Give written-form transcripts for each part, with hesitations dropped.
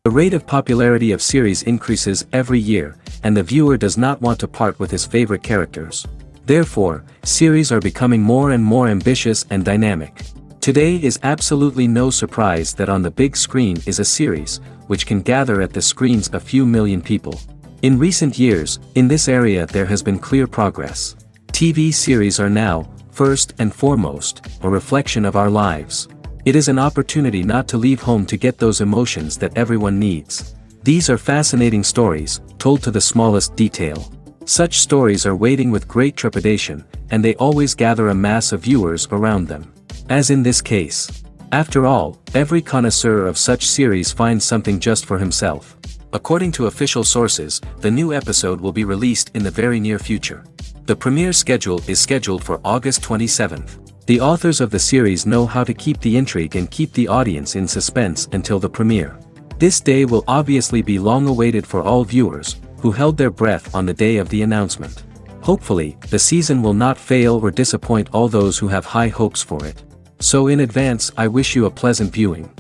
The rate of popularity of series increases every year, and the viewer does not want to part with his favorite characters. Therefore, series are becoming more and more ambitious and dynamic. Today is absolutely no surprise that on the big screen is a series, which can gather at the screens a few million people. In recent years, in this area there has been clear progress. TV series are now, first and foremost, a reflection of our lives. It is an opportunity not to leave home to get those emotions that everyone needs. These are fascinating stories, told to the smallest detail. Such stories are waiting with great trepidation, and they always gather a mass of viewers around them. As in this case. After all, every connoisseur of such series finds something just for himself. According to official sources, the new episode will be released in the very near future. The premiere schedule is scheduled for August 27th. The authors of the series know how to keep the intrigue and keep the audience in suspense until the premiere. This day will obviously be long awaited for all viewers, who held their breath on the day of the announcement. Hopefully, the season will not fail or disappoint all those who have high hopes for it. So in advance, I wish you a pleasant viewing.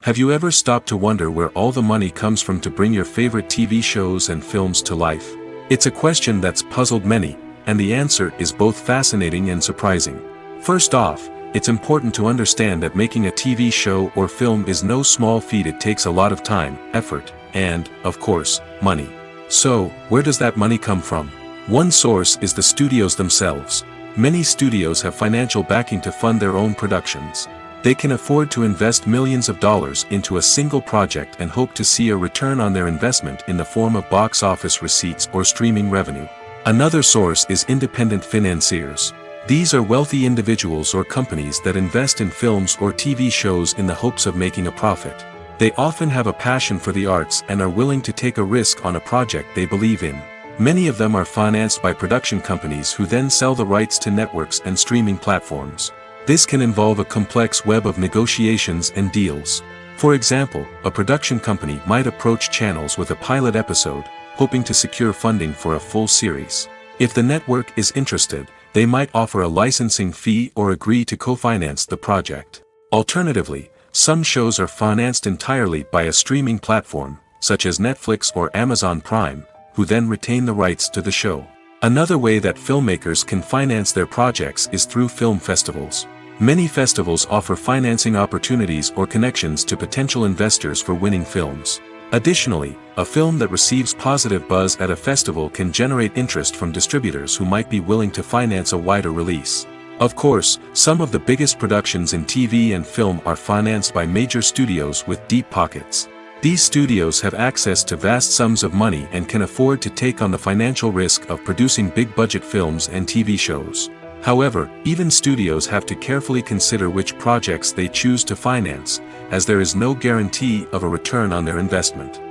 Have you ever stopped to wonder where all the money comes from to bring your favorite TV shows and films to life? It's a question that's puzzled many, and the answer is both fascinating and surprising. First off, it's important to understand that making a TV show or film is no small feat. It takes a lot of time, effort, and, of course, money. So, where does that money come from? One source is the studios themselves. Many studios have financial backing to fund their own productions. They can afford to invest millions of dollars into a single project and hope to see a return on their investment in the form of box office receipts or streaming revenue. Another source is independent financiers. These are wealthy individuals or companies that invest in films or TV shows in the hopes of making a profit. They often have a passion for the arts and are willing to take a risk on a project they believe in. Many of them are financed by production companies who then sell the rights to networks and streaming platforms. This can involve a complex web of negotiations and deals. For example, a production company might approach channels with a pilot episode, hoping to secure funding for a full series. If the network is interested, they might offer a licensing fee or agree to co-finance the project. Alternatively, some shows are financed entirely by a streaming platform, such as Netflix or Amazon Prime, who then retain the rights to the show. Another way that filmmakers can finance their projects is through film festivals. Many festivals offer financing opportunities or connections to potential investors for winning films. Additionally, a film that receives positive buzz at a festival can generate interest from distributors who might be willing to finance a wider release. Of course, some of the biggest productions in TV and film are financed by major studios with deep pockets. These studios have access to vast sums of money and can afford to take on the financial risk of producing big-budget films and TV shows. However, even studios have to carefully consider which projects they choose to finance, as there is no guarantee of a return on their investment.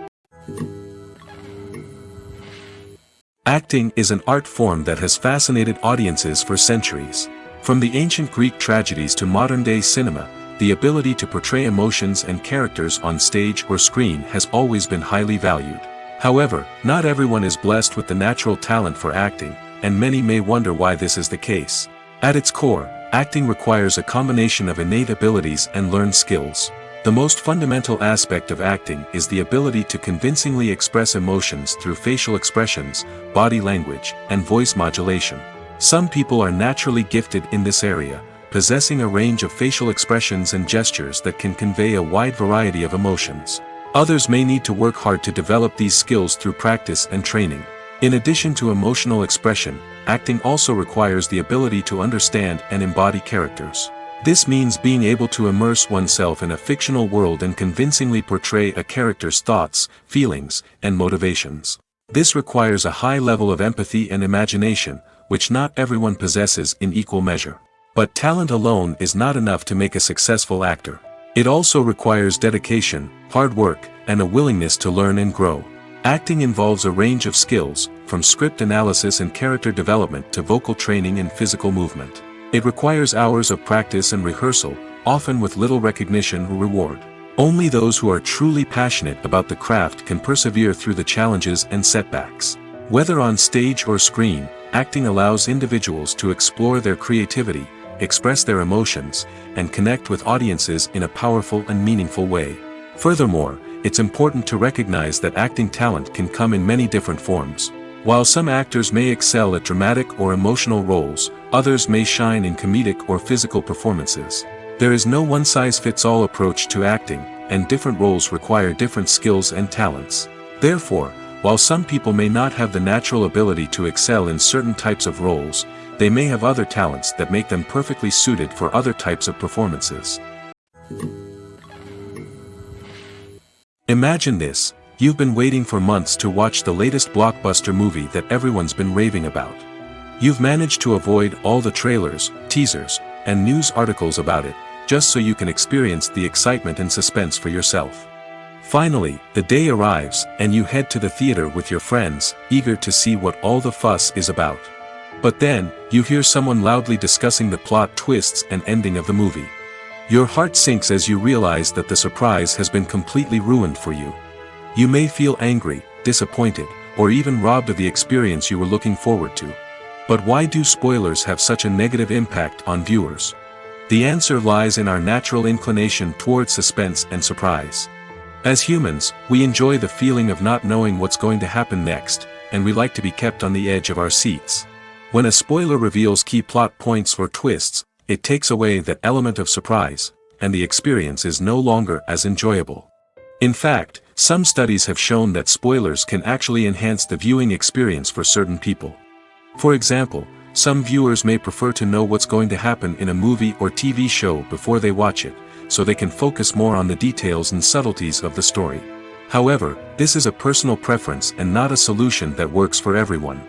Acting is an art form that has fascinated audiences for centuries. From the ancient Greek tragedies to modern-day cinema, the ability to portray emotions and characters on stage or screen has always been highly valued. However, not everyone is blessed with the natural talent for acting, and many may wonder why this is the case. At its core, acting requires a combination of innate abilities and learned skills. The most fundamental aspect of acting is the ability to convincingly express emotions through facial expressions, body language, and voice modulation. Some people are naturally gifted in this area, possessing a range of facial expressions and gestures that can convey a wide variety of emotions. Others may need to work hard to develop these skills through practice and training. In addition to emotional expression, acting also requires the ability to understand and embody characters. This means being able to immerse oneself in a fictional world and convincingly portray a character's thoughts, feelings, and motivations. This requires a high level of empathy and imagination, which not everyone possesses in equal measure. But talent alone is not enough to make a successful actor. It also requires dedication, hard work, and a willingness to learn and grow. Acting involves a range of skills, from script analysis and character development to vocal training and physical movement. It requires hours of practice and rehearsal, often with little recognition or reward. Only those who are truly passionate about the craft can persevere through the challenges and setbacks. Whether on stage or screen, acting allows individuals to explore their creativity, express their emotions, and connect with audiences in a powerful and meaningful way. Furthermore, it's important to recognize that acting talent can come in many different forms. While some actors may excel at dramatic or emotional roles, others may shine in comedic or physical performances. There is no one-size-fits-all approach to acting, and different roles require different skills and talents. Therefore, while some people may not have the natural ability to excel in certain types of roles, they may have other talents that make them perfectly suited for other types of performances. Imagine this. You've been waiting for months to watch the latest blockbuster movie that everyone's been raving about. You've managed to avoid all the trailers, teasers, and news articles about it, just so you can experience the excitement and suspense for yourself. Finally, the day arrives, and you head to the theater with your friends, eager to see what all the fuss is about. But then, you hear someone loudly discussing the plot twists and ending of the movie. Your heart sinks as you realize that the surprise has been completely ruined for you. You may feel angry, disappointed, or even robbed of the experience you were looking forward to. But why do spoilers have such a negative impact on viewers? The answer lies in our natural inclination towards suspense and surprise. As humans, we enjoy the feeling of not knowing what's going to happen next, and we like to be kept on the edge of our seats. When a spoiler reveals key plot points or twists, it takes away that element of surprise, and the experience is no longer as enjoyable. In fact, some studies have shown that spoilers can actually enhance the viewing experience for certain people. For example, some viewers may prefer to know what's going to happen in a movie or TV show before they watch it, so they can focus more on the details and subtleties of the story. However, this is a personal preference and not a solution that works for everyone.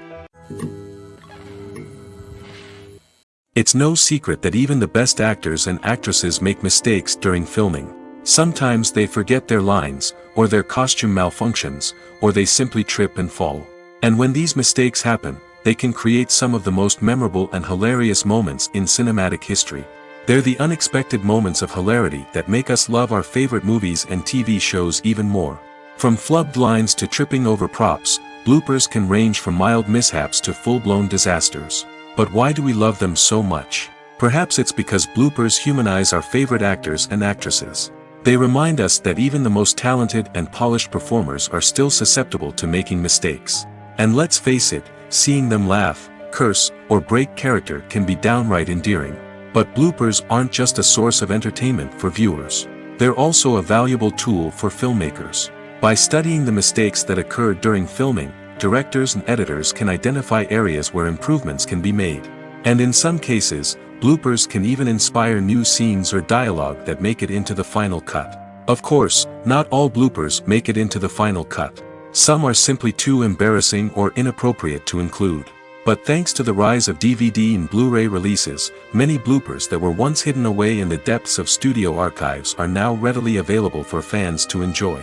It's no secret that even the best actors and actresses make mistakes during filming. Sometimes they forget their lines, or their costume malfunctions, or they simply trip and fall. And when these mistakes happen, they can create some of the most memorable and hilarious moments in cinematic history. They're the unexpected moments of hilarity that make us love our favorite movies and TV shows even more. From flubbed lines to tripping over props, bloopers can range from mild mishaps to full-blown disasters. But why do we love them so much? Perhaps it's because bloopers humanize our favorite actors and actresses. They remind us that even the most talented and polished performers are still susceptible to making mistakes. And let's face it, seeing them laugh, curse, or break character can be downright endearing. But bloopers aren't just a source of entertainment for viewers. They're also a valuable tool for filmmakers. By studying the mistakes that occurred during filming, directors and editors can identify areas where improvements can be made. And in some cases, bloopers can even inspire new scenes or dialogue that make it into the final cut. Of course, not all bloopers make it into the final cut. Some are simply too embarrassing or inappropriate to include. But thanks to the rise of DVD and Blu-ray releases, many bloopers that were once hidden away in the depths of studio archives are now readily available for fans to enjoy.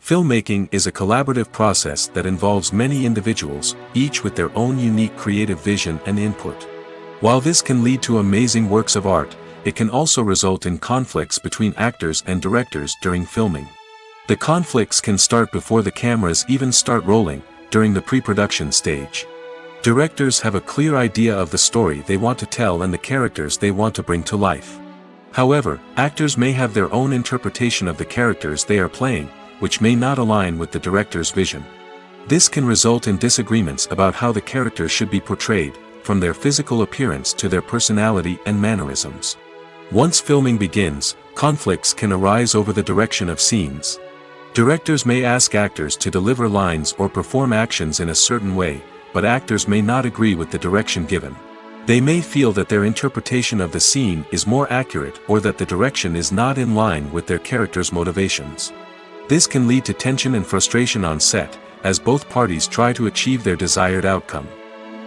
Filmmaking is a collaborative process that involves many individuals, each with their own unique creative vision and input. While this can lead to amazing works of art, it can also result in conflicts between actors and directors during filming. The conflicts can start before the cameras even start rolling, during the pre-production stage. Directors have a clear idea of the story they want to tell and the characters they want to bring to life. However, actors may have their own interpretation of the characters they are playing, which may not align with the director's vision. This can result in disagreements about how the character should be portrayed, from their physical appearance to their personality and mannerisms. Once filming begins, conflicts can arise over the direction of scenes. Directors may ask actors to deliver lines or perform actions in a certain way, but actors may not agree with the direction given. They may feel that their interpretation of the scene is more accurate or that the direction is not in line with their character's motivations. This can lead to tension and frustration on set, as both parties try to achieve their desired outcome.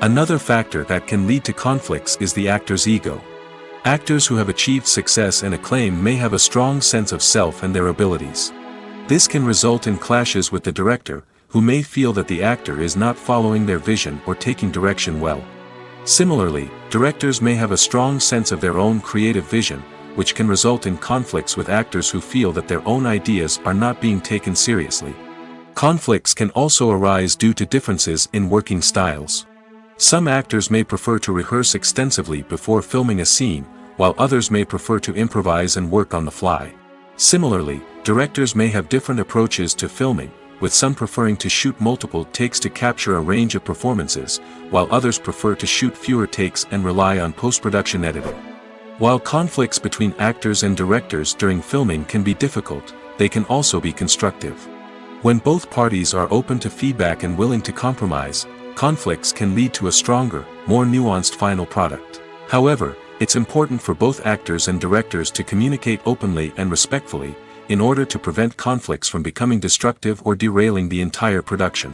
Another factor that can lead to conflicts is the actor's ego. Actors who have achieved success and acclaim may have a strong sense of self and their abilities. This can result in clashes with the director, who may feel that the actor is not following their vision or taking direction well. Similarly, directors may have a strong sense of their own creative vision, which can result in conflicts with actors who feel that their own ideas are not being taken seriously. Conflicts can also arise due to differences in working styles. Some actors may prefer to rehearse extensively before filming a scene, while others may prefer to improvise and work on the fly. Similarly, directors may have different approaches to filming, with some preferring to shoot multiple takes to capture a range of performances, while others prefer to shoot fewer takes and rely on post-production editing. While conflicts between actors and directors during filming can be difficult, they can also be constructive. When both parties are open to feedback and willing to compromise, conflicts can lead to a stronger, more nuanced final product. However, it's important for both actors and directors to communicate openly and respectfully, in order to prevent conflicts from becoming destructive or derailing the entire production.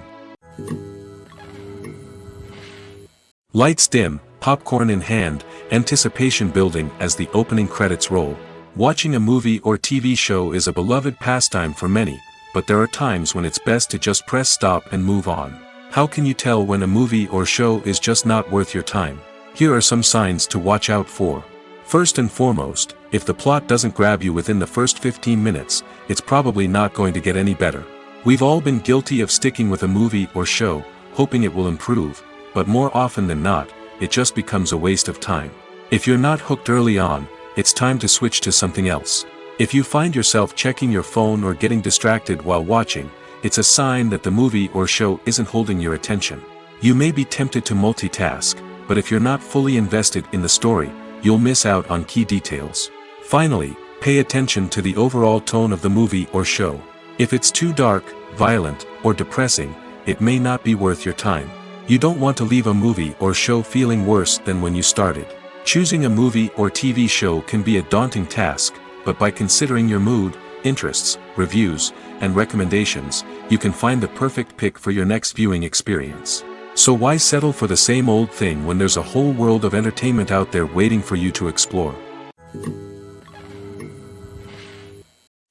Lights dim, popcorn in hand, anticipation building as the opening credits roll. Watching a movie or TV show is a beloved pastime for many, but there are times when it's best to just press stop and move on. How can you tell when a movie or show is just not worth your time? Here are some signs to watch out for. First and foremost, if the plot doesn't grab you within the first 15 minutes, it's probably not going to get any better. We've all been guilty of sticking with a movie or show, hoping it will improve, but more often than not, it just becomes a waste of time. If you're not hooked early on, it's time to switch to something else. If you find yourself checking your phone or getting distracted while watching, it's a sign that the movie or show isn't holding your attention. You may be tempted to multitask, but if you're not fully invested in the story, you'll miss out on key details. Finally, pay attention to the overall tone of the movie or show. If it's too dark, violent, or depressing, it may not be worth your time. You don't want to leave a movie or show feeling worse than when you started. Choosing a movie or TV show can be a daunting task, but by considering your mood, interests, reviews, and recommendations, you can find the perfect pick for your next viewing experience. So why settle for the same old thing when there's a whole world of entertainment out there waiting for you to explore?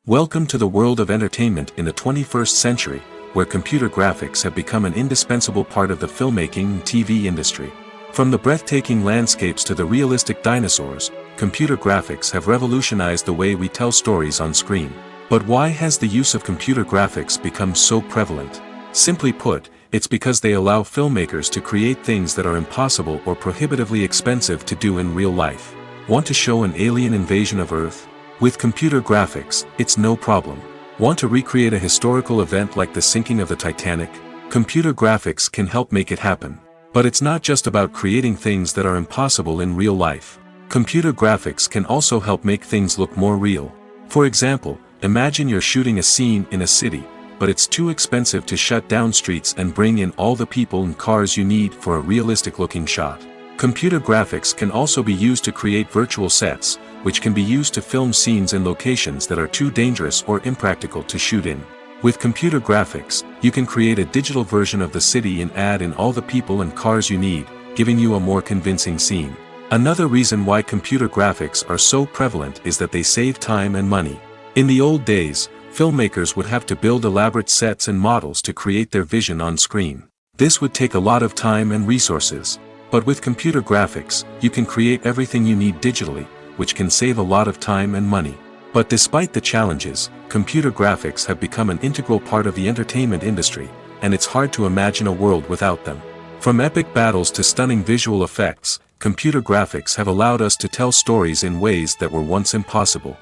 Welcome to the world of entertainment in the 21st century, where computer graphics have become an indispensable part of the filmmaking and TV industry. From the breathtaking landscapes to the realistic dinosaurs, computer graphics have revolutionized the way we tell stories on screen. But why has the use of computer graphics become so prevalent? Simply put, it's because they allow filmmakers to create things that are impossible or prohibitively expensive to do in real life. Want to show an alien invasion of Earth? With computer graphics, it's no problem. Want to recreate a historical event like the sinking of the Titanic? Computer graphics can help make it happen. But it's not just about creating things that are impossible in real life. Computer graphics can also help make things look more real. For example, imagine you're shooting a scene in a city, but it's too expensive to shut down streets and bring in all the people and cars you need for a realistic-looking shot. Computer graphics can also be used to create virtual sets, which can be used to film scenes in locations that are too dangerous or impractical to shoot in. With computer graphics, you can create a digital version of the city and add in all the people and cars you need, giving you a more convincing scene. Another reason why computer graphics are so prevalent is that they save time and money. In the old days, filmmakers would have to build elaborate sets and models to create their vision on screen. This would take a lot of time and resources. But with computer graphics, you can create everything you need digitally, which can save a lot of time and money. But despite the challenges, computer graphics have become an integral part of the entertainment industry, and it's hard to imagine a world without them. From epic battles to stunning visual effects, computer graphics have allowed us to tell stories in ways that were once impossible.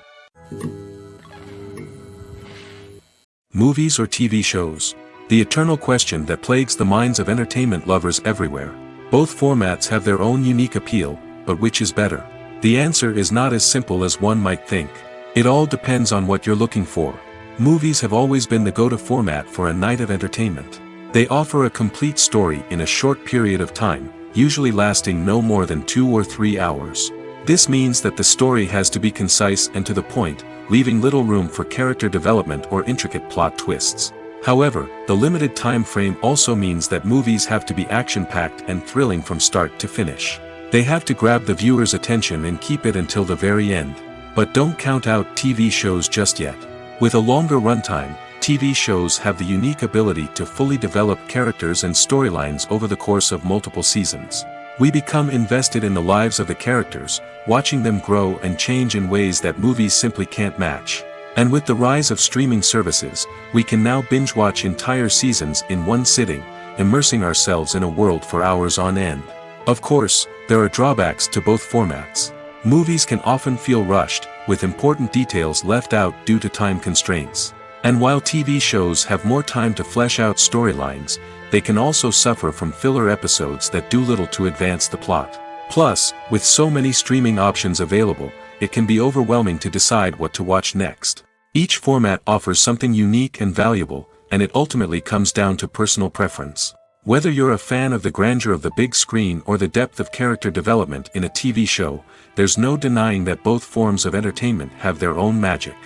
Movies or TV shows? The eternal question that plagues the minds of entertainment lovers everywhere. Both formats have their own unique appeal, but which is better? The answer is not as simple as one might think. It all depends on what you're looking for. Movies have always been the go-to format for a night of entertainment. They offer a complete story in a short period of time, usually lasting no more than 2 or 3 hours. This means that the story has to be concise and to the point, leaving little room for character development or intricate plot twists. However, the limited time frame also means that movies have to be action-packed and thrilling from start to finish. They have to grab the viewer's attention and keep it until the very end. But don't count out TV shows just yet. With a longer runtime, TV shows have the unique ability to fully develop characters and storylines over the course of multiple seasons. We become invested in the lives of the characters, watching them grow and change in ways that movies simply can't match. And with the rise of streaming services, we can now binge-watch entire seasons in one sitting, immersing ourselves in a world for hours on end. Of course, there are drawbacks to both formats. Movies can often feel rushed, with important details left out due to time constraints. And while TV shows have more time to flesh out storylines, they can also suffer from filler episodes that do little to advance the plot. Plus, with so many streaming options available, it can be overwhelming to decide what to watch next. Each format offers something unique and valuable, and it ultimately comes down to personal preference. Whether you're a fan of the grandeur of the big screen or the depth of character development in a TV show, there's no denying that both forms of entertainment have their own magic.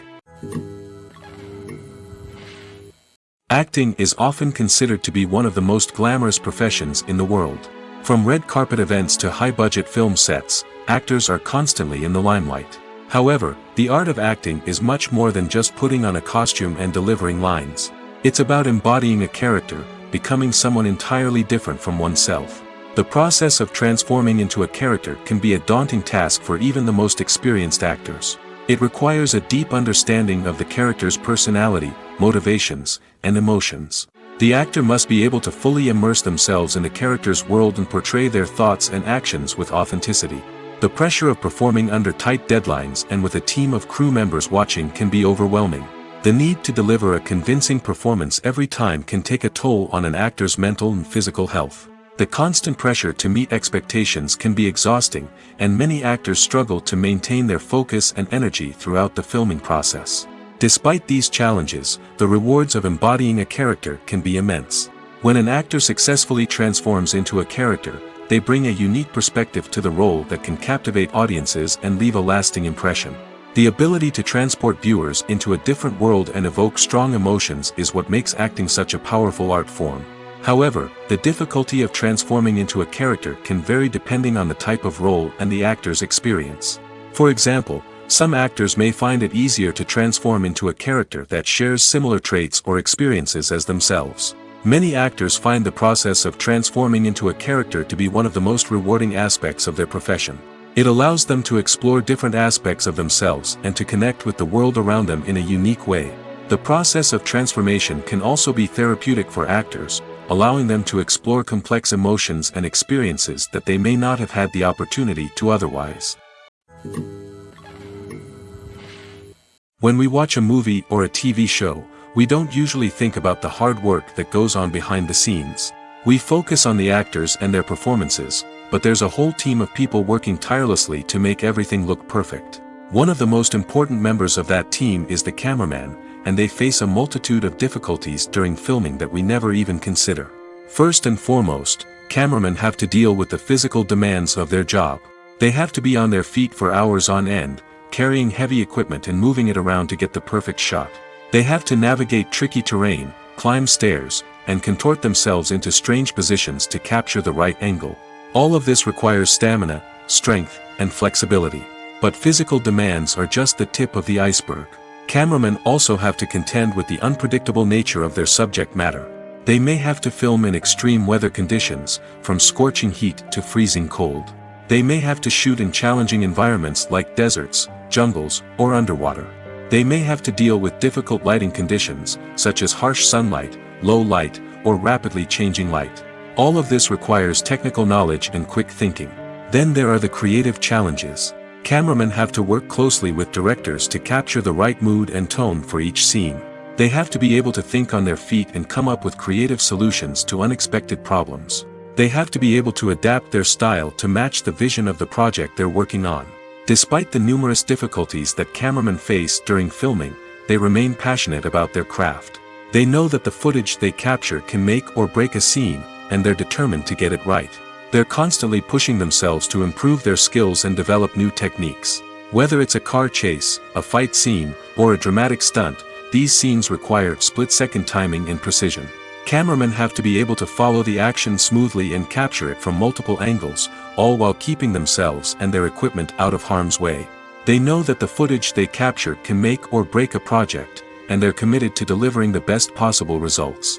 Acting is often considered to be one of the most glamorous professions in the world. From red carpet events to high-budget film sets, actors are constantly in the limelight. However, the art of acting is much more than just putting on a costume and delivering lines. It's about embodying a character, becoming someone entirely different from oneself. The process of transforming into a character can be a daunting task for even the most experienced actors. It requires a deep understanding of the character's personality, motivations, and emotions. The actor must be able to fully immerse themselves in the character's world and portray their thoughts and actions with authenticity. The pressure of performing under tight deadlines and with a team of crew members watching can be overwhelming. The need to deliver a convincing performance every time can take a toll on an actor's mental and physical health. The constant pressure to meet expectations can be exhausting, and many actors struggle to maintain their focus and energy throughout the filming process. Despite these challenges, the rewards of embodying a character can be immense. When an actor successfully transforms into a character, they bring a unique perspective to the role that can captivate audiences and leave a lasting impression. The ability to transport viewers into a different world and evoke strong emotions is what makes acting such a powerful art form. However, the difficulty of transforming into a character can vary depending on the type of role and the actor's experience. For example, some actors may find it easier to transform into a character that shares similar traits or experiences as themselves. Many actors find the process of transforming into a character to be one of the most rewarding aspects of their profession. It allows them to explore different aspects of themselves and to connect with the world around them in a unique way. The process of transformation can also be therapeutic for actors, allowing them to explore complex emotions and experiences that they may not have had the opportunity to otherwise. When we watch a movie or a TV show, we don't usually think about the hard work that goes on behind the scenes. We focus on the actors and their performances, but there's a whole team of people working tirelessly to make everything look perfect. One of the most important members of that team is the cameraman, and they face a multitude of difficulties during filming that we never even consider. First and foremost, cameramen have to deal with the physical demands of their job. They have to be on their feet for hours on end, carrying heavy equipment and moving it around to get the perfect shot. They have to navigate tricky terrain, climb stairs, and contort themselves into strange positions to capture the right angle. All of this requires stamina, strength, and flexibility. But physical demands are just the tip of the iceberg. Cameramen also have to contend with the unpredictable nature of their subject matter. They may have to film in extreme weather conditions, from scorching heat to freezing cold. They may have to shoot in challenging environments like deserts, jungles, or underwater. They may have to deal with difficult lighting conditions, such as harsh sunlight, low light, or rapidly changing light. All of this requires technical knowledge and quick thinking. Then there are the creative challenges. Cameramen have to work closely with directors to capture the right mood and tone for each scene. They have to be able to think on their feet and come up with creative solutions to unexpected problems. They have to be able to adapt their style to match the vision of the project they're working on. Despite the numerous difficulties that cameramen face during filming, they remain passionate about their craft. They know that the footage they capture can make or break a scene, and they're determined to get it right. They're constantly pushing themselves to improve their skills and develop new techniques. Whether it's a car chase, a fight scene, or a dramatic stunt, these scenes require split-second timing and precision. Cameramen have to be able to follow the action smoothly and capture it from multiple angles, all while keeping themselves and their equipment out of harm's way. They know that the footage they capture can make or break a project, and they're committed to delivering the best possible results.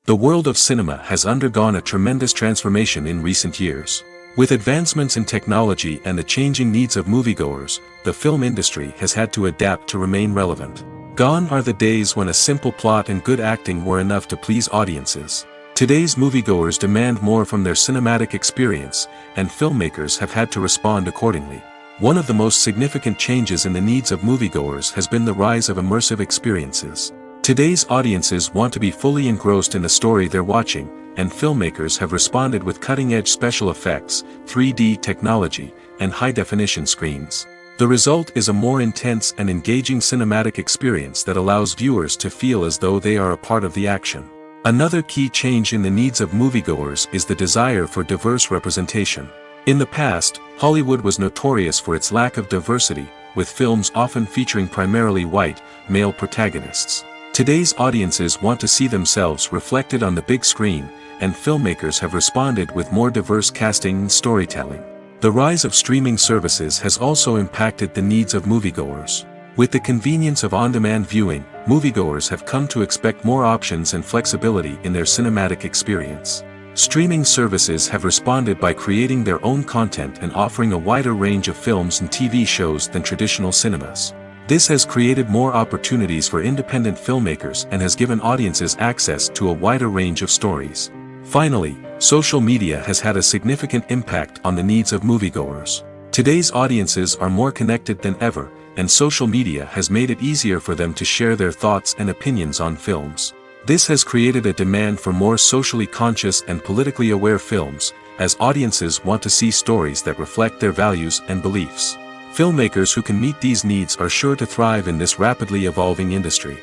The world of cinema has undergone a tremendous transformation in recent years. With advancements in technology and the changing needs of moviegoers, the film industry has had to adapt to remain relevant. Gone are the days when a simple plot and good acting were enough to please audiences. Today's moviegoers demand more from their cinematic experience, and filmmakers have had to respond accordingly. One of the most significant changes in the needs of moviegoers has been the rise of immersive experiences. Today's audiences want to be fully engrossed in the story they're watching, and filmmakers have responded with cutting-edge special effects, 3D technology, and high-definition screens. The result is a more intense and engaging cinematic experience that allows viewers to feel as though they are a part of the action. Another key change in the needs of moviegoers is the desire for diverse representation. In the past, Hollywood was notorious for its lack of diversity, with films often featuring primarily white, male protagonists. Today's audiences want to see themselves reflected on the big screen, and filmmakers have responded with more diverse casting and storytelling. The rise of streaming services has also impacted the needs of moviegoers. With the convenience of on-demand viewing, moviegoers have come to expect more options and flexibility in their cinematic experience. Streaming services have responded by creating their own content and offering a wider range of films and TV shows than traditional cinemas. This has created more opportunities for independent filmmakers and has given audiences access to a wider range of stories. Finally, social media has had a significant impact on the needs of moviegoers. Today's audiences are more connected than ever, and social media has made it easier for them to share their thoughts and opinions on films. This has created a demand for more socially conscious and politically aware films, as audiences want to see stories that reflect their values and beliefs. Filmmakers who can meet these needs are sure to thrive in this rapidly evolving industry.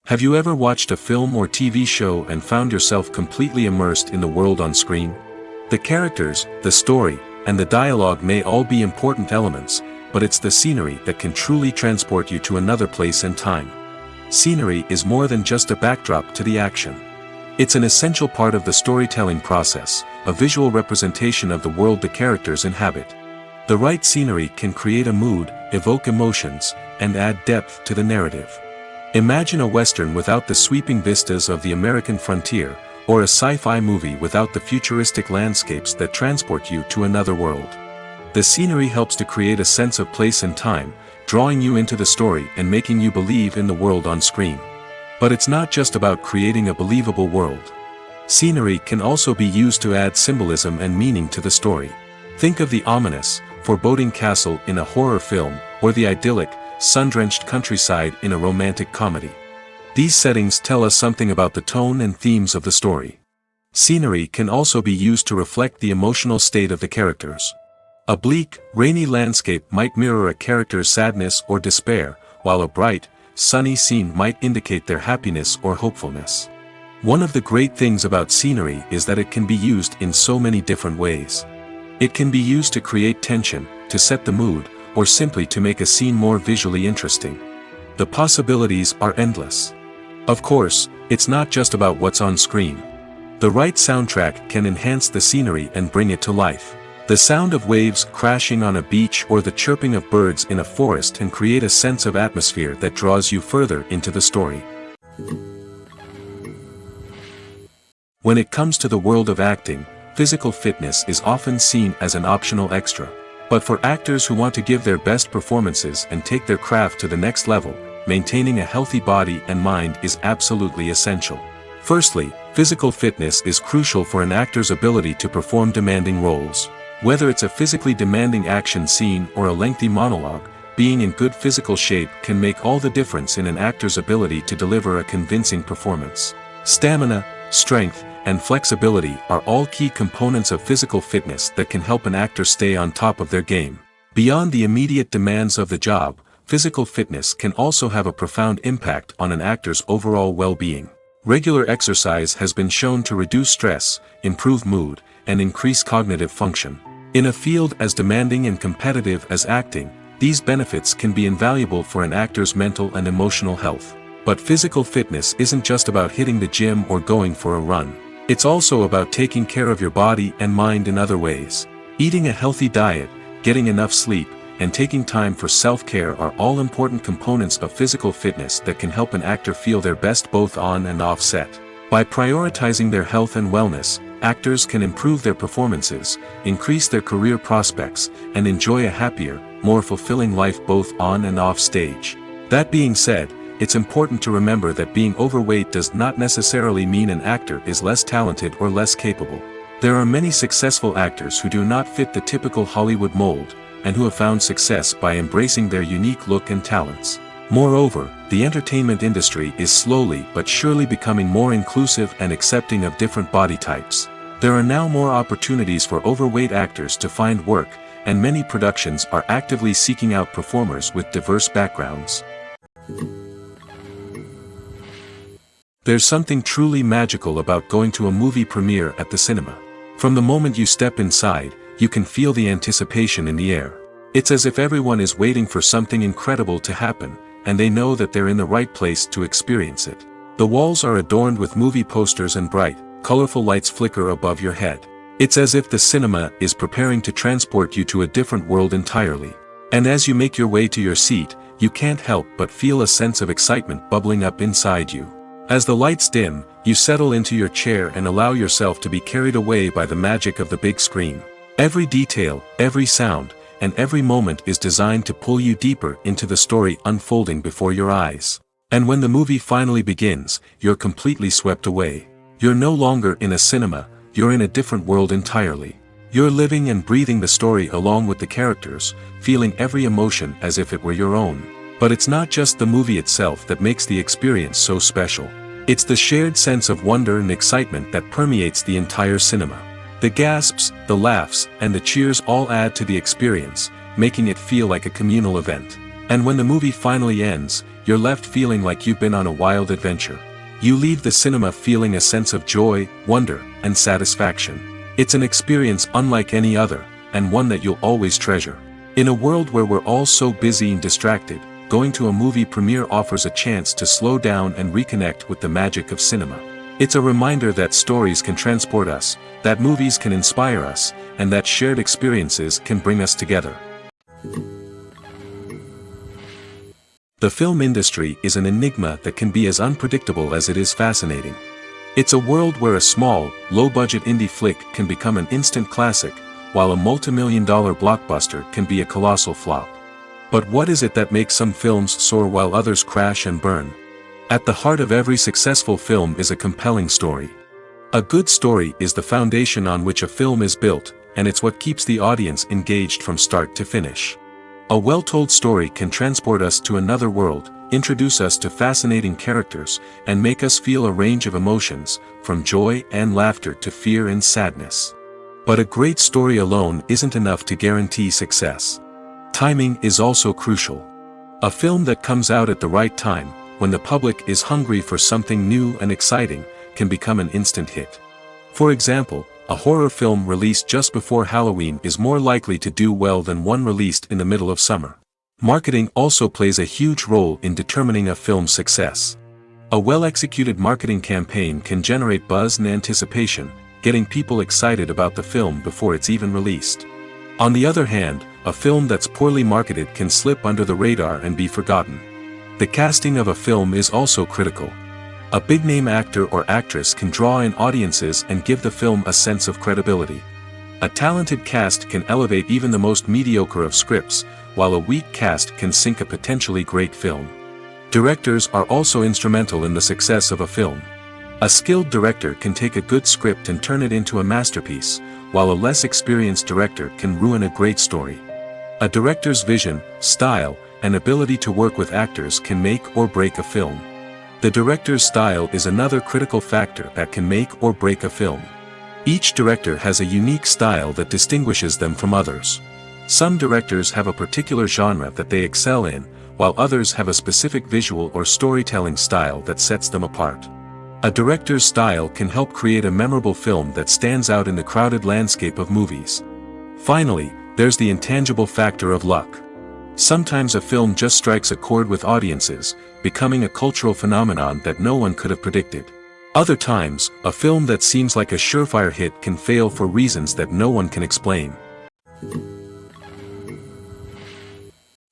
Have you ever watched a film or TV show and found yourself completely immersed in the world on screen? The characters, the story, and the dialogue may all be important elements, but it's the scenery that can truly transport you to another place and time. Scenery is more than just a backdrop to the action. It's an essential part of the storytelling process, a visual representation of the world the characters inhabit. The right scenery can create a mood, evoke emotions, and add depth to the narrative. Imagine a Western without the sweeping vistas of the American frontier, or a sci-fi movie without the futuristic landscapes that transport you to another world. The scenery helps to create a sense of place and time, drawing you into the story and making you believe in the world on screen. But it's not just about creating a believable world. Scenery can also be used to add symbolism and meaning to the story. Think of the ominous, foreboding castle in a horror film, or the idyllic, sun-drenched countryside in a romantic comedy. These settings tell us something about the tone and themes of the story. Scenery can also be used to reflect the emotional state of the characters. A bleak, rainy landscape might mirror a character's sadness or despair, while a bright, sunny scene might indicate their happiness or hopefulness. One of the great things about scenery is that it can be used in so many different ways. It can be used to create tension, to set the mood, or simply to make a scene more visually interesting. The possibilities are endless. Of course, it's not just about what's on screen. The right soundtrack can enhance the scenery and bring it to life. The sound of waves crashing on a beach or the chirping of birds in a forest can create a sense of atmosphere that draws you further into the story. When it comes to the world of acting, physical fitness is often seen as an optional extra. But for actors who want to give their best performances and take their craft to the next level, maintaining a healthy body and mind is absolutely essential. Firstly, physical fitness is crucial for an actor's ability to perform demanding roles. Whether it's a physically demanding action scene or a lengthy monologue, being in good physical shape can make all the difference in an actor's ability to deliver a convincing performance. Stamina, strength, and flexibility are all key components of physical fitness that can help an actor stay on top of their game. Beyond the immediate demands of the job, physical fitness can also have a profound impact on an actor's overall well-being. Regular exercise has been shown to reduce stress, improve mood, and increase cognitive function. In a field as demanding and competitive as acting, these benefits can be invaluable for an actor's mental and emotional health. But physical fitness isn't just about hitting the gym or going for a run. It's also about taking care of your body and mind in other ways. Eating a healthy diet, getting enough sleep, and taking time for self-care are all important components of physical fitness that can help an actor feel their best both on and off set. By prioritizing their health and wellness, actors can improve their performances, increase their career prospects, and enjoy a happier, more fulfilling life both on and off stage. That being said, it's important to remember that being overweight does not necessarily mean an actor is less talented or less capable. There are many successful actors who do not fit the typical Hollywood mold, and who have found success by embracing their unique look and talents. Moreover, the entertainment industry is slowly but surely becoming more inclusive and accepting of different body types. There are now more opportunities for overweight actors to find work, and many productions are actively seeking out performers with diverse backgrounds. There's something truly magical about going to a movie premiere at the cinema. From the moment you step inside, you can feel the anticipation in the air. It's as if everyone is waiting for something incredible to happen, and they know that they're in the right place to experience it. The walls are adorned with movie posters and bright, colorful lights flicker above your head. It's as if the cinema is preparing to transport you to a different world entirely. And as you make your way to your seat, you can't help but feel a sense of excitement bubbling up inside you. As the lights dim, you settle into your chair and allow yourself to be carried away by the magic of the big screen. Every detail, every sound, and every moment is designed to pull you deeper into the story unfolding before your eyes. And when the movie finally begins, you're completely swept away. You're no longer in a cinema, you're in a different world entirely. You're living and breathing the story along with the characters, feeling every emotion as if it were your own. But it's not just the movie itself that makes the experience so special. It's the shared sense of wonder and excitement that permeates the entire cinema. The gasps, the laughs, and the cheers all add to the experience, making it feel like a communal event. And when the movie finally ends, you're left feeling like you've been on a wild adventure. You leave the cinema feeling a sense of joy, wonder, and satisfaction. It's an experience unlike any other, and one that you'll always treasure. In a world where we're all so busy and distracted, going to a movie premiere offers a chance to slow down and reconnect with the magic of cinema. It's a reminder that stories can transport us, that movies can inspire us, and that shared experiences can bring us together. The film industry is an enigma that can be as unpredictable as it is fascinating. It's a world where a small, low-budget indie flick can become an instant classic, while a multi-million-dollar blockbuster can be a colossal flop. But what is it that makes some films soar while others crash and burn? At the heart of every successful film is a compelling story. A good story is the foundation on which a film is built, and it's what keeps the audience engaged from start to finish. A well-told story can transport us to another world, introduce us to fascinating characters, and make us feel a range of emotions, from joy and laughter to fear and sadness. But a great story alone isn't enough to guarantee success. Timing is also crucial. A film that comes out at the right time, when the public is hungry for something new and exciting, can become an instant hit. For example, a horror film released just before Halloween is more likely to do well than one released in the middle of summer. Marketing also plays a huge role in determining a film's success. A well-executed marketing campaign can generate buzz and anticipation, getting people excited about the film before it's even released. On the other hand, a film that's poorly marketed can slip under the radar and be forgotten. The casting of a film is also critical. A big-name actor or actress can draw in audiences and give the film a sense of credibility. A talented cast can elevate even the most mediocre of scripts, while a weak cast can sink a potentially great film. Directors are also instrumental in the success of a film. A skilled director can take a good script and turn it into a masterpiece, while a less experienced director can ruin a great story. A director's vision, style, and ability to work with actors can make or break a film. The director's style is another critical factor that can make or break a film. Each director has a unique style that distinguishes them from others. Some directors have a particular genre that they excel in, while others have a specific visual or storytelling style that sets them apart. A director's style can help create a memorable film that stands out in the crowded landscape of movies. Finally, there's the intangible factor of luck. Sometimes a film just strikes a chord with audiences, becoming a cultural phenomenon that no one could have predicted. Other times, a film that seems like a surefire hit can fail for reasons that no one can explain.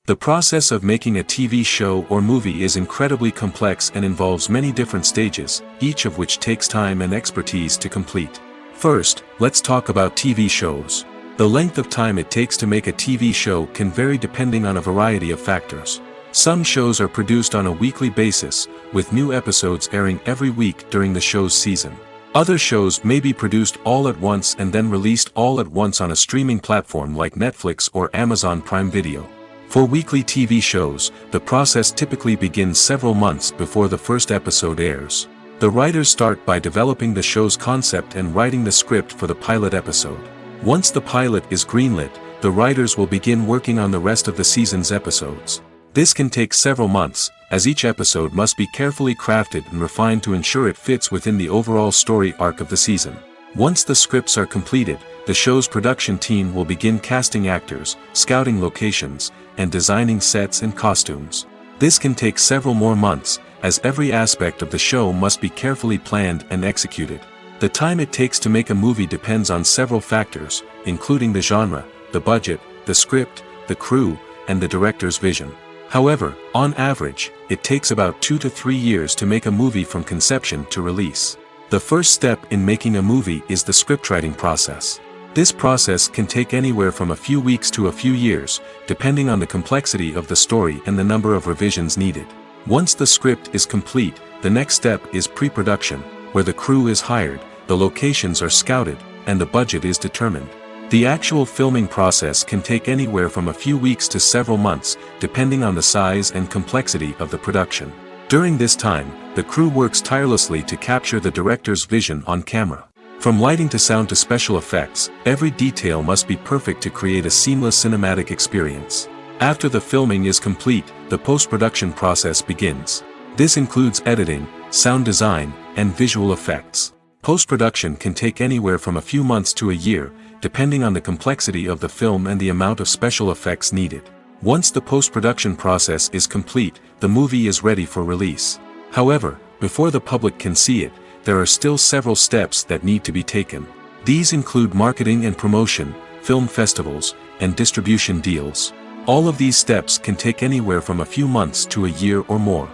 The process of making a TV show or movie is incredibly complex and involves many different stages, each of which takes time and expertise to complete. First, let's talk about TV shows. The length of time it takes to make a TV show can vary depending on a variety of factors. Some shows are produced on a weekly basis, with new episodes airing every week during the show's season. Other shows may be produced all at once and then released all at once on a streaming platform like Netflix or Amazon Prime Video. For weekly TV shows, the process typically begins several months before the first episode airs. The writers start by developing the show's concept and writing the script for the pilot episode. Once the pilot is greenlit, the writers will begin working on the rest of the season's episodes. This can take several months, as each episode must be carefully crafted and refined to ensure it fits within the overall story arc of the season. Once the scripts are completed, the show's production team will begin casting actors, scouting locations, and designing sets and costumes. This can take several more months, as every aspect of the show must be carefully planned and executed. The time it takes to make a movie depends on several factors, including the genre, the budget, the script, the crew, and the director's vision. However, on average, it takes about 2 to 3 years to make a movie from conception to release. The first step in making a movie is the scriptwriting process. This process can take anywhere from a few weeks to a few years, depending on the complexity of the story and the number of revisions needed. Once the script is complete, the next step is pre-production, where the crew is hired, the locations are scouted, and the budget is determined. The actual filming process can take anywhere from a few weeks to several months, depending on the size and complexity of the production. During this time, the crew works tirelessly to capture the director's vision on camera. From lighting to sound to special effects, every detail must be perfect to create a seamless cinematic experience. After the filming is complete, the post-production process begins. This includes editing, sound design, and visual effects. Post-production can take anywhere from a few months to a year, depending on the complexity of the film and the amount of special effects needed. Once the post-production process is complete, the movie is ready for release. However, before the public can see it, there are still several steps that need to be taken. These include marketing and promotion, film festivals, and distribution deals. All of these steps can take anywhere from a few months to a year or more.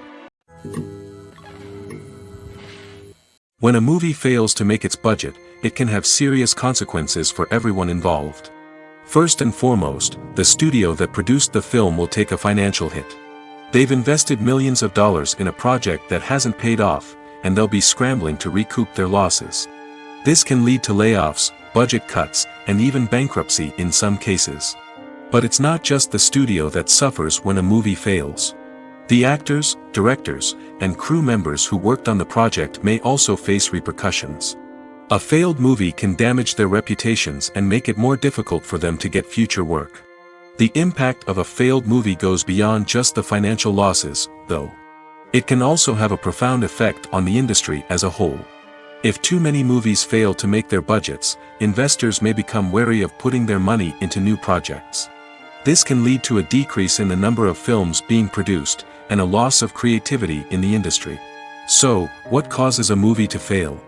When a movie fails to make its budget, it can have serious consequences for everyone involved. First and foremost, the studio that produced the film will take a financial hit. They've invested millions of dollars in a project that hasn't paid off, and they'll be scrambling to recoup their losses. This can lead to layoffs, budget cuts, and even bankruptcy in some cases. But it's not just the studio that suffers when a movie fails. The actors, directors, and crew members who worked on the project may also face repercussions. A failed movie can damage their reputations and make it more difficult for them to get future work. The impact of a failed movie goes beyond just the financial losses, though. It can also have a profound effect on the industry as a whole. If too many movies fail to make their budgets, investors may become wary of putting their money into new projects. This can lead to a decrease in the number of films being produced, and a loss of creativity in the industry. So, what causes a movie to fail?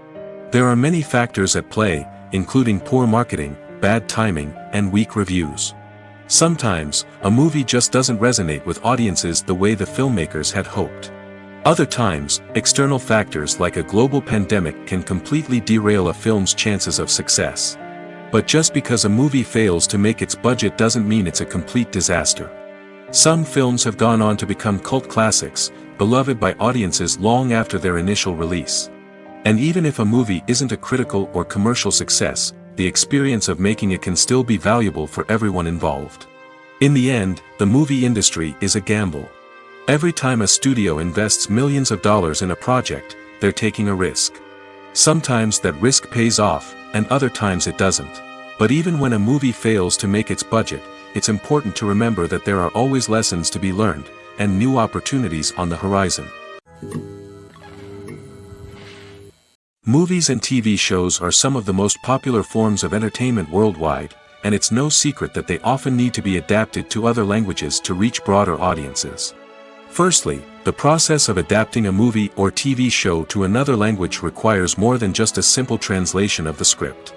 There are many factors at play, including poor marketing, bad timing, and weak reviews. Sometimes, a movie just doesn't resonate with audiences the way the filmmakers had hoped. Other times, external factors like a global pandemic can completely derail a film's chances of success. But just because a movie fails to make its budget doesn't mean it's a complete disaster. Some films have gone on to become cult classics, beloved by audiences long after their initial release. And even if a movie isn't a critical or commercial success, the experience of making it can still be valuable for everyone involved. In the end, the movie industry is a gamble. Every time a studio invests millions of dollars in a project, they're taking a risk. Sometimes that risk pays off, and other times it doesn't. But even when a movie fails to make its budget, it's important to remember that there are always lessons to be learned, and new opportunities on the horizon. Movies and TV shows are some of the most popular forms of entertainment worldwide, and it's no secret that they often need to be adapted to other languages to reach broader audiences. Firstly, the process of adapting a movie or TV show to another language requires more than just a simple translation of the script.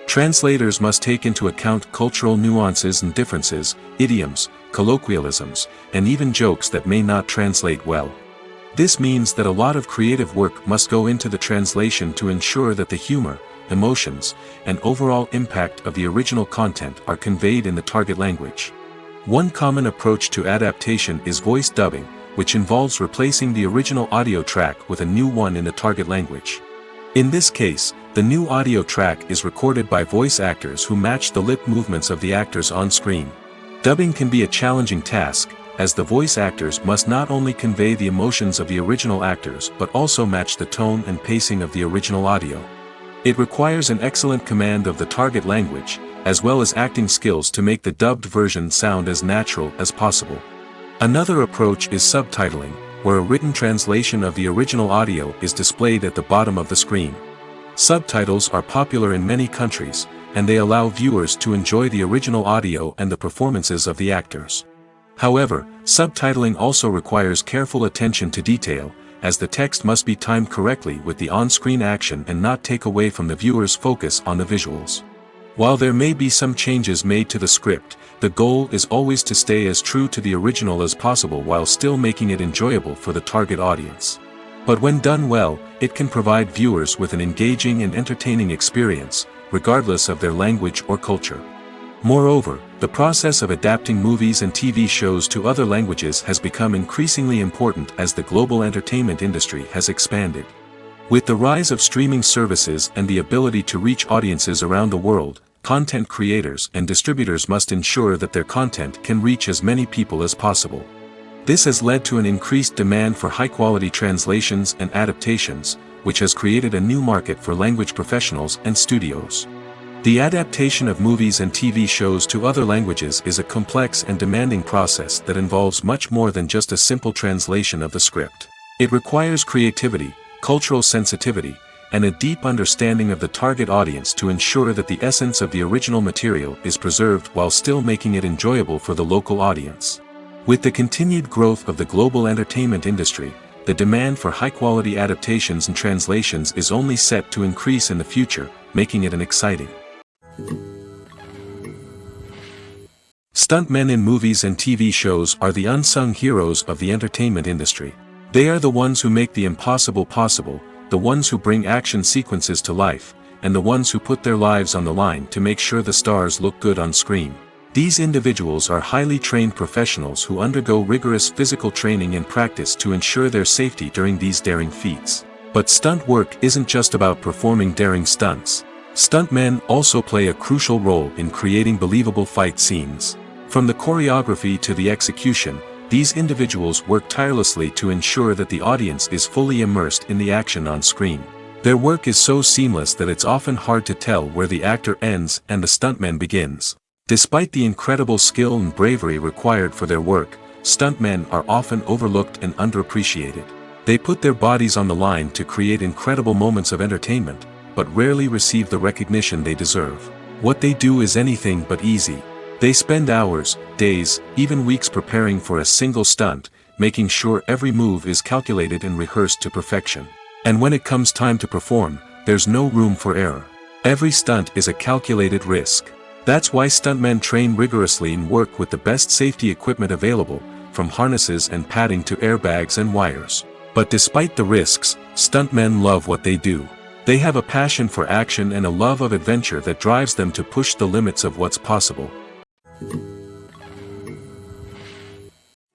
Translators must take into account cultural nuances and differences, idioms, colloquialisms, and even jokes that may not translate well. This means that a lot of creative work must go into the translation to ensure that the humor, emotions, and overall impact of the original content are conveyed in the target language. One common approach to adaptation is voice dubbing, which involves replacing the original audio track with a new one in the target language. In this case, the new audio track is recorded by voice actors who match the lip movements of the actors on screen. Dubbing can be a challenging task, as the voice actors must not only convey the emotions of the original actors but also match the tone and pacing of the original audio. It requires an excellent command of the target language, as well as acting skills to make the dubbed version sound as natural as possible. Another approach is subtitling, where a written translation of the original audio is displayed at the bottom of the screen. Subtitles are popular in many countries, and they allow viewers to enjoy the original audio and the performances of the actors. However, subtitling also requires careful attention to detail, as the text must be timed correctly with the on-screen action and not take away from the viewer's focus on the visuals. While there may be some changes made to the script, the goal is always to stay as true to the original as possible while still making it enjoyable for the target audience. But when done well, it can provide viewers with an engaging and entertaining experience, regardless of their language or culture. Moreover, the process of adapting movies and TV shows to other languages has become increasingly important as the global entertainment industry has expanded. With the rise of streaming services and the ability to reach audiences around the world, content creators and distributors must ensure that their content can reach as many people as possible. This has led to an increased demand for high-quality translations and adaptations, which has created a new market for language professionals and studios. The adaptation of movies and TV shows to other languages is a complex and demanding process that involves much more than just a simple translation of the script. It requires creativity, cultural sensitivity, and a deep understanding of the target audience to ensure that the essence of the original material is preserved while still making it enjoyable for the local audience. With the continued growth of the global entertainment industry, the demand for high-quality adaptations and translations is only set to increase in the future, making it an exciting. Stuntmen in movies and TV shows are the unsung heroes of the entertainment industry. They are the ones who make the impossible possible, the ones who bring action sequences to life, and the ones who put their lives on the line to make sure the stars look good on screen. These individuals are highly trained professionals who undergo rigorous physical training and practice to ensure their safety during these daring feats. But stunt work isn't just about performing daring stunts. Stuntmen also play a crucial role in creating believable fight scenes. From the choreography to the execution, these individuals work tirelessly to ensure that the audience is fully immersed in the action on screen. Their work is so seamless that it's often hard to tell where the actor ends and the stuntman begins. Despite the incredible skill and bravery required for their work, stuntmen are often overlooked and underappreciated. They put their bodies on the line to create incredible moments of entertainment, but rarely receive the recognition they deserve. What they do is anything but easy. They spend hours, days, even weeks preparing for a single stunt, making sure every move is calculated and rehearsed to perfection. And when it comes time to perform, there's no room for error. Every stunt is a calculated risk. That's why stuntmen train rigorously and work with the best safety equipment available, from harnesses and padding to airbags and wires. But despite the risks, stuntmen love what they do. They have a passion for action and a love of adventure that drives them to push the limits of what's possible.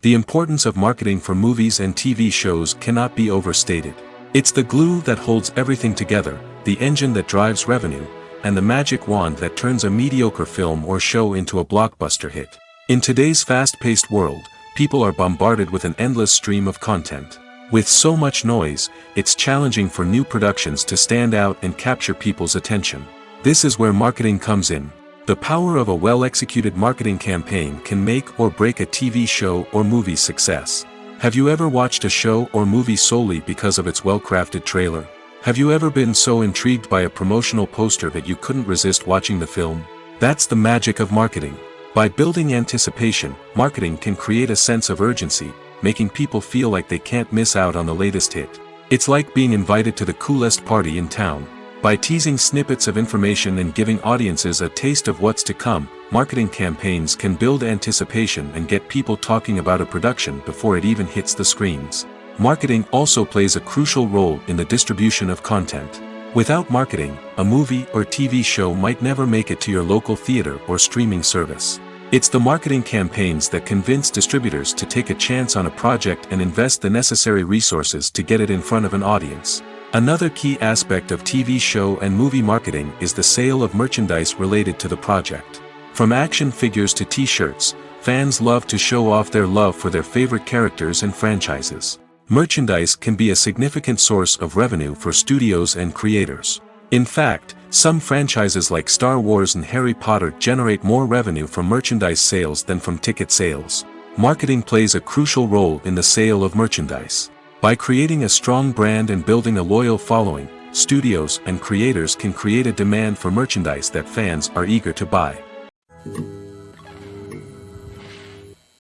The importance of marketing for movies and TV shows cannot be overstated. It's the glue that holds everything together, the engine that drives revenue, and the magic wand that turns a mediocre film or show into a blockbuster hit. In today's fast-paced world, people are bombarded with an endless stream of content. With so much noise, it's challenging for new productions to stand out and capture people's attention. This is where marketing comes in. The power of a well-executed marketing campaign can make or break a TV show or movie's success. Have you ever watched a show or movie solely because of its well-crafted trailer? Have you ever been so intrigued by a promotional poster that you couldn't resist watching the film? That's the magic of marketing. By building anticipation, marketing can create a sense of urgency, making people feel like they can't miss out on the latest hit. It's like being invited to the coolest party in town. By teasing snippets of information and giving audiences a taste of what's to come, marketing campaigns can build anticipation and get people talking about a production before it even hits the screens. Marketing also plays a crucial role in the distribution of content. Without marketing, a movie or TV show might never make it to your local theater or streaming service. It's the marketing campaigns that convince distributors to take a chance on a project and invest the necessary resources to get it in front of an audience. Another key aspect of TV show and movie marketing is the sale of merchandise related to the project. From action figures to t-shirts, fans love to show off their love for their favorite characters and franchises. Merchandise can be a significant source of revenue for studios and creators. In fact, some franchises like Star Wars and Harry Potter generate more revenue from merchandise sales than from ticket sales. Marketing plays a crucial role in the sale of merchandise. By creating a strong brand and building a loyal following, studios and creators can create a demand for merchandise that fans are eager to buy.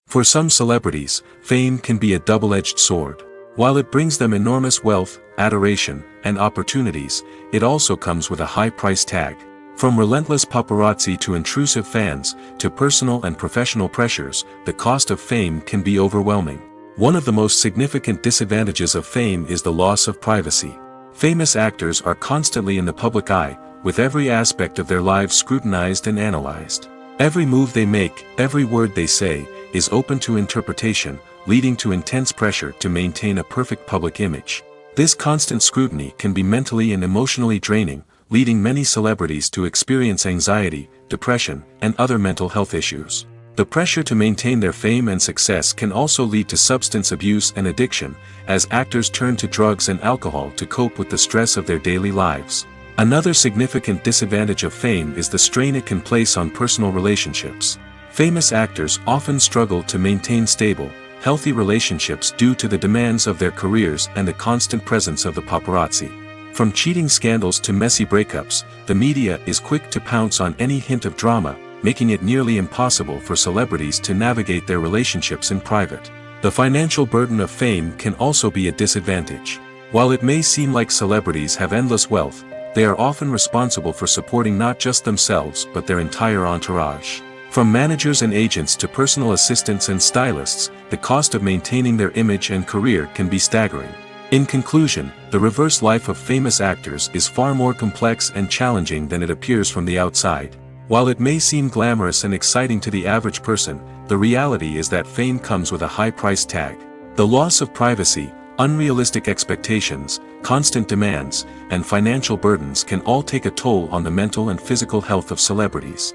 For some celebrities, fame can be a double-edged sword. While it brings them enormous wealth, adoration, and opportunities, it also comes with a high price tag. From relentless paparazzi to intrusive fans, to personal and professional pressures, the cost of fame can be overwhelming. One of the most significant disadvantages of fame is the loss of privacy. Famous actors are constantly in the public eye, with every aspect of their lives scrutinized and analyzed. Every move they make, every word they say, is open to interpretation, leading to intense pressure to maintain a perfect public image. This constant scrutiny can be mentally and emotionally draining, leading many celebrities to experience anxiety, depression, and other mental health issues. The pressure to maintain their fame and success can also lead to substance abuse and addiction, as actors turn to drugs and alcohol to cope with the stress of their daily lives. Another significant disadvantage of fame is the strain it can place on personal relationships. Famous actors often struggle to maintain stable, healthy relationships due to the demands of their careers and the constant presence of the paparazzi. From cheating scandals to messy breakups, the media is quick to pounce on any hint of drama, making it nearly impossible for celebrities to navigate their relationships in private. The financial burden of fame can also be a disadvantage. While it may seem like celebrities have endless wealth, they are often responsible for supporting not just themselves but their entire entourage. From managers and agents to personal assistants and stylists, the cost of maintaining their image and career can be staggering. In conclusion, the reverse life of famous actors is far more complex and challenging than it appears from the outside. While it may seem glamorous and exciting to the average person, the reality is that fame comes with a high price tag. The loss of privacy, unrealistic expectations, constant demands, and financial burdens can all take a toll on the mental and physical health of celebrities.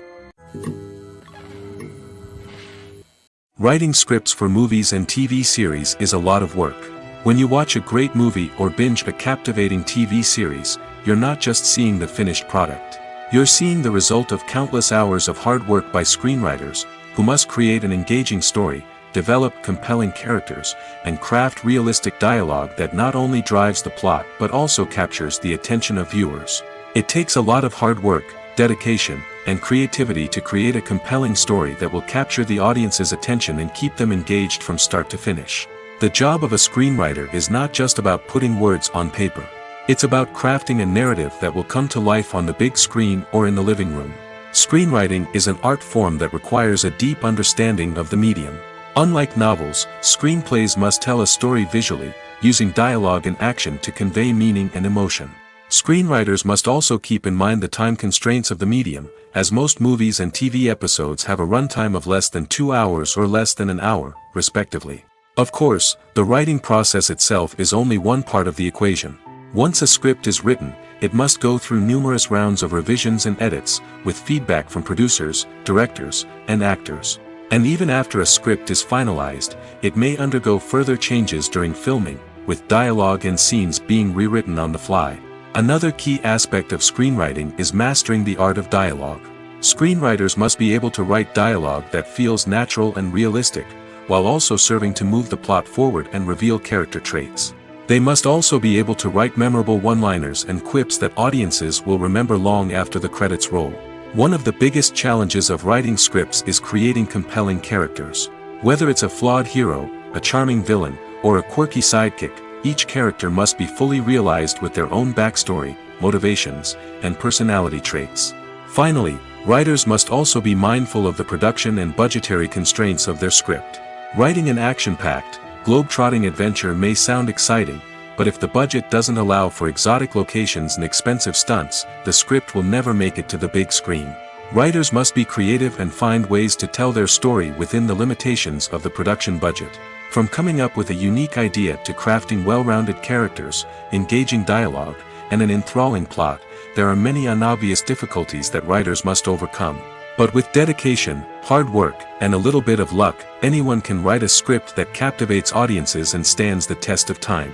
Writing scripts for movies and TV series is a lot of work. When you watch a great movie or binge a captivating TV series, you're not just seeing the finished product. You're seeing the result of countless hours of hard work by screenwriters, who must create an engaging story, develop compelling characters, and craft realistic dialogue that not only drives the plot but also captures the attention of viewers. It takes a lot of hard work, dedication, and creativity to create a compelling story that will capture the audience's attention and keep them engaged from start to finish. The job of a screenwriter is not just about putting words on paper. It's about crafting a narrative that will come to life on the big screen or in the living room. Screenwriting is an art form that requires a deep understanding of the medium. Unlike novels, screenplays must tell a story visually, using dialogue and action to convey meaning and emotion. Screenwriters must also keep in mind the time constraints of the medium, as most movies and TV episodes have a runtime of less than 2 hours or less than an hour, respectively. Of course, the writing process itself is only one part of the equation. Once a script is written, it must go through numerous rounds of revisions and edits, with feedback from producers, directors, and actors. And even after a script is finalized, it may undergo further changes during filming, with dialogue and scenes being rewritten on the fly. Another key aspect of screenwriting is mastering the art of dialogue. Screenwriters must be able to write dialogue that feels natural and realistic, while also serving to move the plot forward and reveal character traits. They must also be able to write memorable one-liners and quips that audiences will remember long after the credits roll. One of the biggest challenges of writing scripts is creating compelling characters. Whether it's a flawed hero, a charming villain, or a quirky sidekick, each character must be fully realized with their own backstory, motivations, and personality traits. Finally, writers must also be mindful of the production and budgetary constraints of their script. Writing an action-packed, globe-trotting adventure may sound exciting, but if the budget doesn't allow for exotic locations and expensive stunts, the script will never make it to the big screen. Writers must be creative and find ways to tell their story within the limitations of the production budget. From coming up with a unique idea to crafting well-rounded characters, engaging dialogue, and an enthralling plot, there are many unobvious difficulties that writers must overcome. But with dedication, hard work, and a little bit of luck, anyone can write a script that captivates audiences and stands the test of time.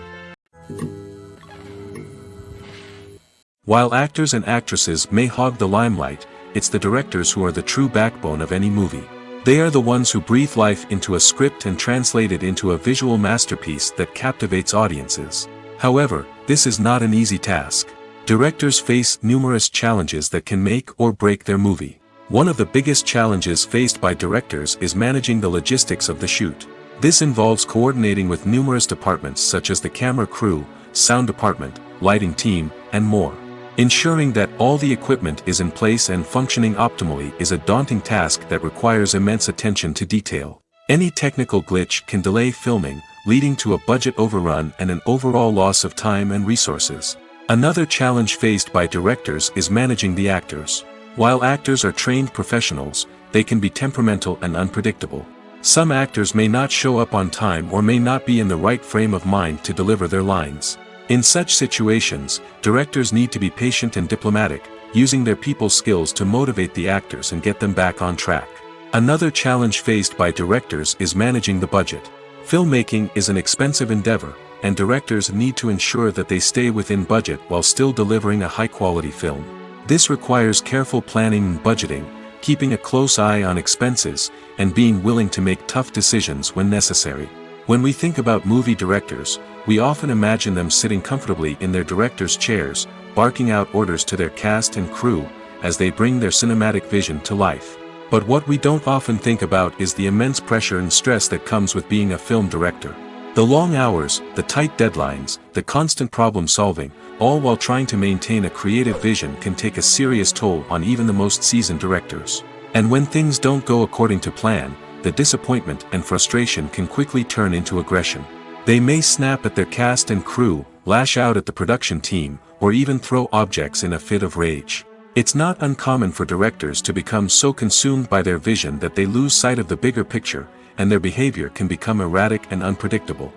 While actors and actresses may hog the limelight, it's the directors who are the true backbone of any movie. They are the ones who breathe life into a script and translate it into a visual masterpiece that captivates audiences. However, this is not an easy task. Directors face numerous challenges that can make or break their movie. One of the biggest challenges faced by directors is managing the logistics of the shoot. This involves coordinating with numerous departments such as the camera crew, sound department, lighting team, and more. Ensuring that all the equipment is in place and functioning optimally is a daunting task that requires immense attention to detail. Any technical glitch can delay filming, leading to a budget overrun and an overall loss of time and resources. Another challenge faced by directors is managing the actors. While actors are trained professionals, they can be temperamental and unpredictable. Some actors may not show up on time or may not be in the right frame of mind to deliver their lines. In such situations, directors need to be patient and diplomatic, using their people skills to motivate the actors and get them back on track. Another challenge faced by directors is managing the budget. Filmmaking is an expensive endeavor, and directors need to ensure that they stay within budget while still delivering a high-quality film. This requires careful planning and budgeting, keeping a close eye on expenses, and being willing to make tough decisions when necessary. When we think about movie directors, we often imagine them sitting comfortably in their director's chairs, barking out orders to their cast and crew, as they bring their cinematic vision to life. But what we don't often think about is the immense pressure and stress that comes with being a film director. The long hours, the tight deadlines, the constant problem solving, all while trying to maintain a creative vision can take a serious toll on even the most seasoned directors. And when things don't go according to plan, the disappointment and frustration can quickly turn into aggression. They may snap at their cast and crew, lash out at the production team, or even throw objects in a fit of rage. It's not uncommon for directors to become so consumed by their vision that they lose sight of the bigger picture, and their behavior can become erratic and unpredictable.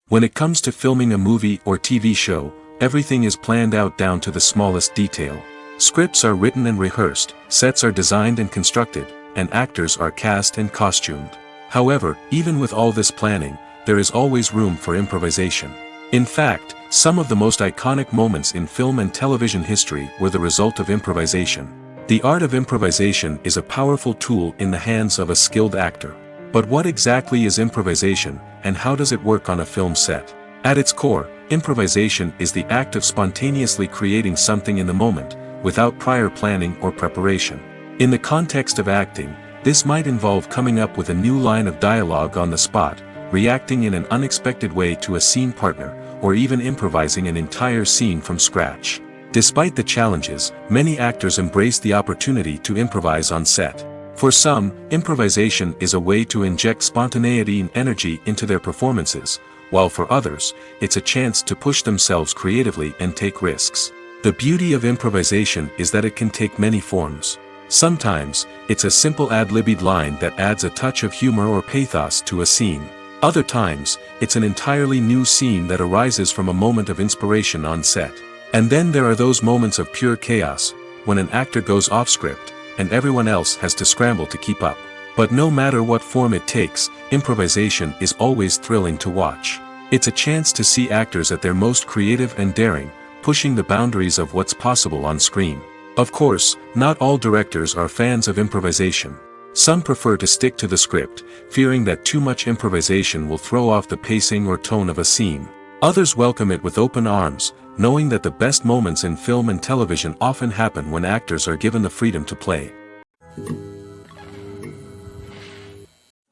When it comes to filming a movie or TV show, everything is planned out down to the smallest detail. Scripts are written and rehearsed, sets are designed and constructed, and actors are cast and costumed. However, even with all this planning, there is always room for improvisation. In fact, some of the most iconic moments in film and television history were the result of improvisation. The art of improvisation is a powerful tool in the hands of a skilled actor. But what exactly is improvisation, and how does it work on a film set? At its core, improvisation is the act of spontaneously creating something in the moment, without prior planning or preparation. In the context of acting, this might involve coming up with a new line of dialogue on the spot, reacting in an unexpected way to a scene partner, or even improvising an entire scene from scratch. Despite the challenges, many actors embrace the opportunity to improvise on set. For some, improvisation is a way to inject spontaneity and energy into their performances, while for others, it's a chance to push themselves creatively and take risks. The beauty of improvisation is that it can take many forms. Sometimes, it's a simple ad-libbed line that adds a touch of humor or pathos to a scene. Other times, it's an entirely new scene that arises from a moment of inspiration on set. And then there are those moments of pure chaos, when an actor goes off script, and everyone else has to scramble to keep up. But no matter what form it takes, improvisation is always thrilling to watch. It's a chance to see actors at their most creative and daring, pushing the boundaries of what's possible on screen. Of course, not all directors are fans of improvisation. Some prefer to stick to the script, fearing that too much improvisation will throw off the pacing or tone of a scene. Others welcome it with open arms, knowing that the best moments in film and television often happen when actors are given the freedom to play.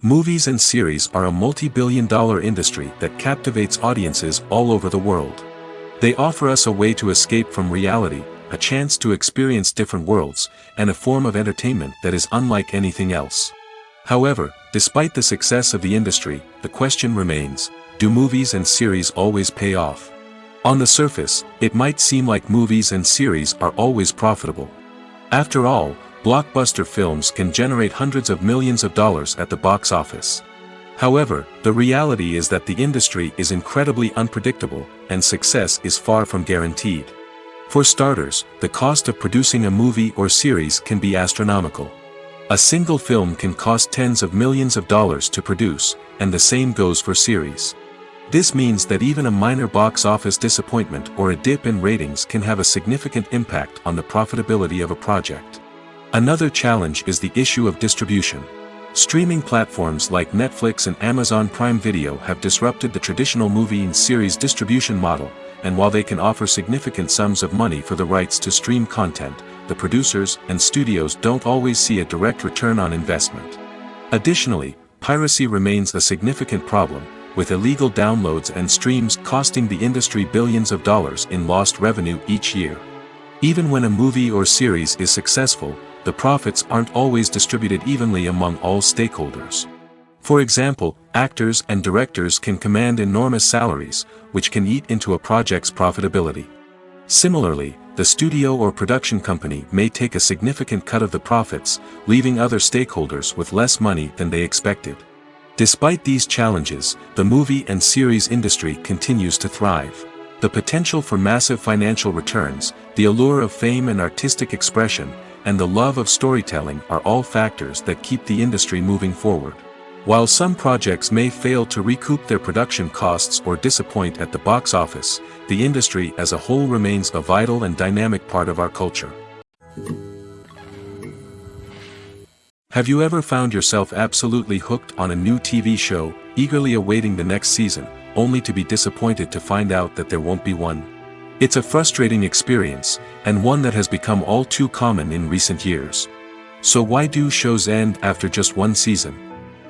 Movies and series are a multi-billion-dollar industry that captivates audiences all over the world. They offer us a way to escape from reality, a chance to experience different worlds, and a form of entertainment that is unlike anything else. However, despite the success of the industry, the question remains, do movies and series always pay off? On the surface, it might seem like movies and series are always profitable. After all, blockbuster films can generate hundreds of millions of dollars at the box office. However, the reality is that the industry is incredibly unpredictable, and success is far from guaranteed. For starters, the cost of producing a movie or series can be astronomical. A single film can cost tens of millions of dollars to produce, and the same goes for series. This means that even a minor box office disappointment or a dip in ratings can have a significant impact on the profitability of a project. Another challenge is the issue of distribution. Streaming platforms like Netflix and Amazon Prime Video have disrupted the traditional movie and series distribution model, and while they can offer significant sums of money for the rights to stream content, the producers and studios don't always see a direct return on investment. Additionally, piracy remains a significant problem, with illegal downloads and streams costing the industry billions of dollars in lost revenue each year. Even when a movie or series is successful, the profits aren't always distributed evenly among all stakeholders. For example, actors and directors can command enormous salaries, which can eat into a project's profitability. Similarly, the studio or production company may take a significant cut of the profits, leaving other stakeholders with less money than they expected. Despite these challenges, the movie and series industry continues to thrive. The potential for massive financial returns, the allure of fame and artistic expression, and the love of storytelling are all factors that keep the industry moving forward. While some projects may fail to recoup their production costs or disappoint at the box office, the industry as a whole remains a vital and dynamic part of our culture. Have you ever found yourself absolutely hooked on a new TV show, eagerly awaiting the next season, only to be disappointed to find out that there won't be one? It's a frustrating experience, and one that has become all too common in recent years. So why do shows end after just one season?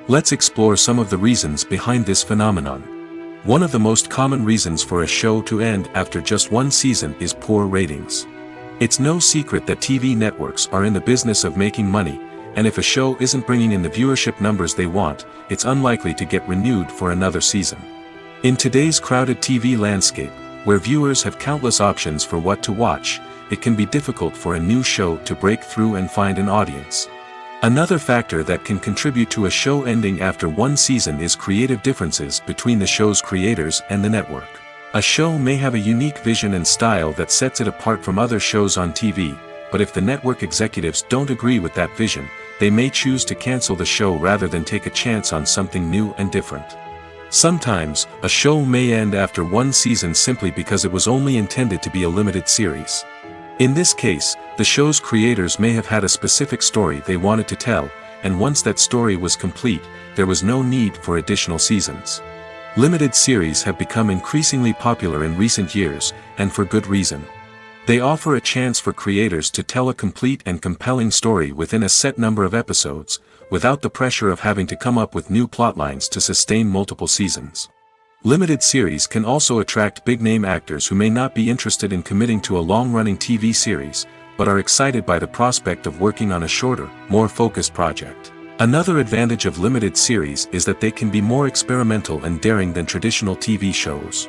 Let's explore some of the reasons behind this phenomenon. One of the most common reasons for a show to end after just one season is poor ratings. It's no secret that TV networks are in the business of making money, and if a show isn't bringing in the viewership numbers they want, it's unlikely to get renewed for another season. In today's crowded TV landscape, where viewers have countless options for what to watch, it can be difficult for a new show to break through and find an audience. Another factor that can contribute to a show ending after one season is creative differences between the show's creators and the network. A show may have a unique vision and style that sets it apart from other shows on TV, but if the network executives don't agree with that vision, they may choose to cancel the show rather than take a chance on something new and different. Sometimes, a show may end after one season simply because it was only intended to be a limited series. In this case, the show's creators may have had a specific story they wanted to tell, and once that story was complete, there was no need for additional seasons. Limited series have become increasingly popular in recent years, and for good reason. They offer a chance for creators to tell a complete and compelling story within a set number of episodes, without the pressure of having to come up with new plotlines to sustain multiple seasons. Limited series can also attract big-name actors who may not be interested in committing to a long-running TV series, but are excited by the prospect of working on a shorter, more focused project. Another advantage of limited series is that they can be more experimental and daring than traditional TV shows.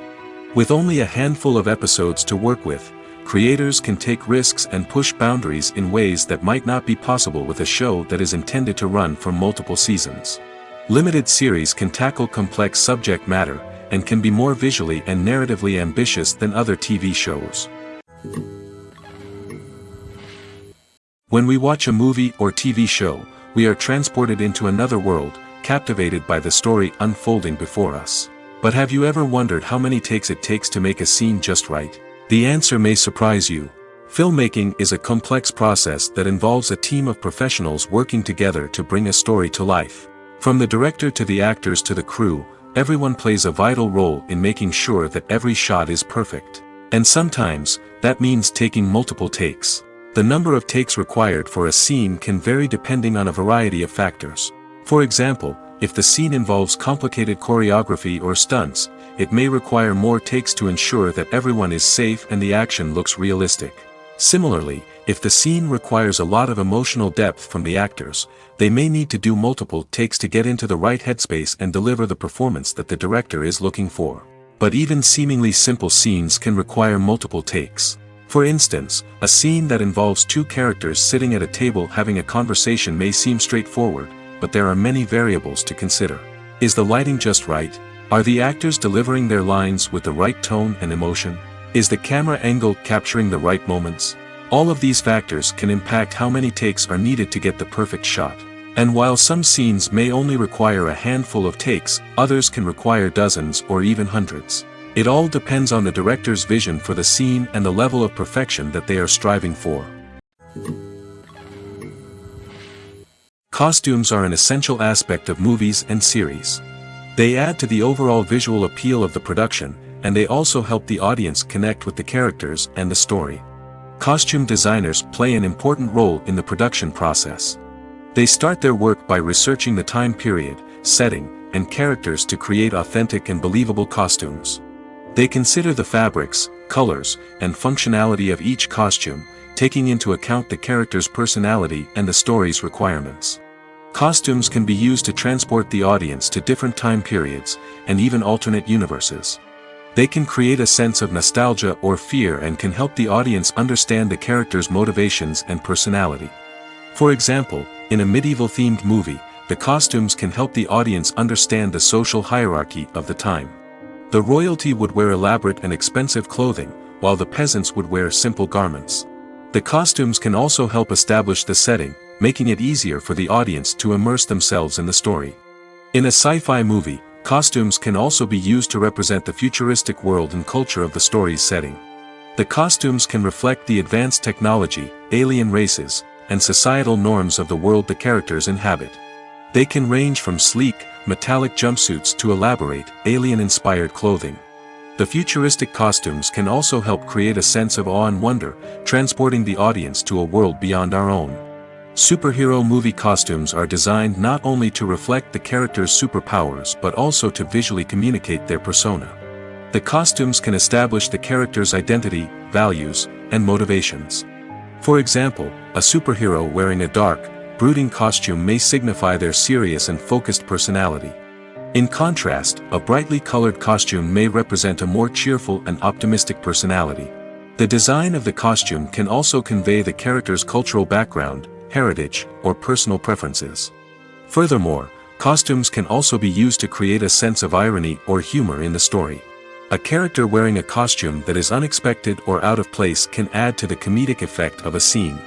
With only a handful of episodes to work with, creators can take risks and push boundaries in ways that might not be possible with a show that is intended to run for multiple seasons. Limited series can tackle complex subject matter, and can be more visually and narratively ambitious than other TV shows. When we watch a movie or TV show, we are transported into another world, captivated by the story unfolding before us. But have you ever wondered how many takes it takes to make a scene just right? The answer may surprise you. Filmmaking is a complex process that involves a team of professionals working together to bring a story to life. From the director to the actors to the crew, everyone plays a vital role in making sure that every shot is perfect. And sometimes, that means taking multiple takes. The number of takes required for a scene can vary depending on a variety of factors. For example, if the scene involves complicated choreography or stunts, it may require more takes to ensure that everyone is safe and the action looks realistic. Similarly, if the scene requires a lot of emotional depth from the actors, they may need to do multiple takes to get into the right headspace and deliver the performance that the director is looking for. But even seemingly simple scenes can require multiple takes. For instance, a scene that involves two characters sitting at a table having a conversation may seem straightforward, but there are many variables to consider. Is the lighting just right? Are the actors delivering their lines with the right tone and emotion? Is the camera angle capturing the right moments? All of these factors can impact how many takes are needed to get the perfect shot. And while some scenes may only require a handful of takes, others can require dozens or even hundreds. It all depends on the director's vision for the scene and the level of perfection that they are striving for. Costumes are an essential aspect of movies and series. They add to the overall visual appeal of the production, and they also help the audience connect with the characters and the story. Costume designers play an important role in the production process. They start their work by researching the time period, setting, and characters to create authentic and believable costumes. They consider the fabrics, colors, and functionality of each costume, taking into account the character's personality and the story's requirements. Costumes can be used to transport the audience to different time periods, and even alternate universes. They can create a sense of nostalgia or fear and can help the audience understand the character's motivations and personality. For example, in a medieval-themed movie, the costumes can help the audience understand the social hierarchy of the time. The royalty would wear elaborate and expensive clothing, while the peasants would wear simple garments. The costumes can also help establish the setting, making it easier for the audience to immerse themselves in the story. In a sci-fi movie, costumes can also be used to represent the futuristic world and culture of the story's setting. The costumes can reflect the advanced technology, alien races, and societal norms of the world the characters inhabit. They can range from sleek, metallic jumpsuits to elaborate, alien-inspired clothing. The futuristic costumes can also help create a sense of awe and wonder, transporting the audience to a world beyond our own. Superhero movie costumes are designed not only to reflect the character's superpowers but also to visually communicate their persona. The costumes can establish the character's identity, values, and motivations. For example, a superhero wearing a dark, brooding costume may signify their serious and focused personality. In contrast, a brightly colored costume may represent a more cheerful and optimistic personality. The design of the costume can also convey the character's cultural background, heritage, or personal preferences. Furthermore, costumes can also be used to create a sense of irony or humor in the story. A character wearing a costume that is unexpected or out of place can add to the comedic effect of a scene.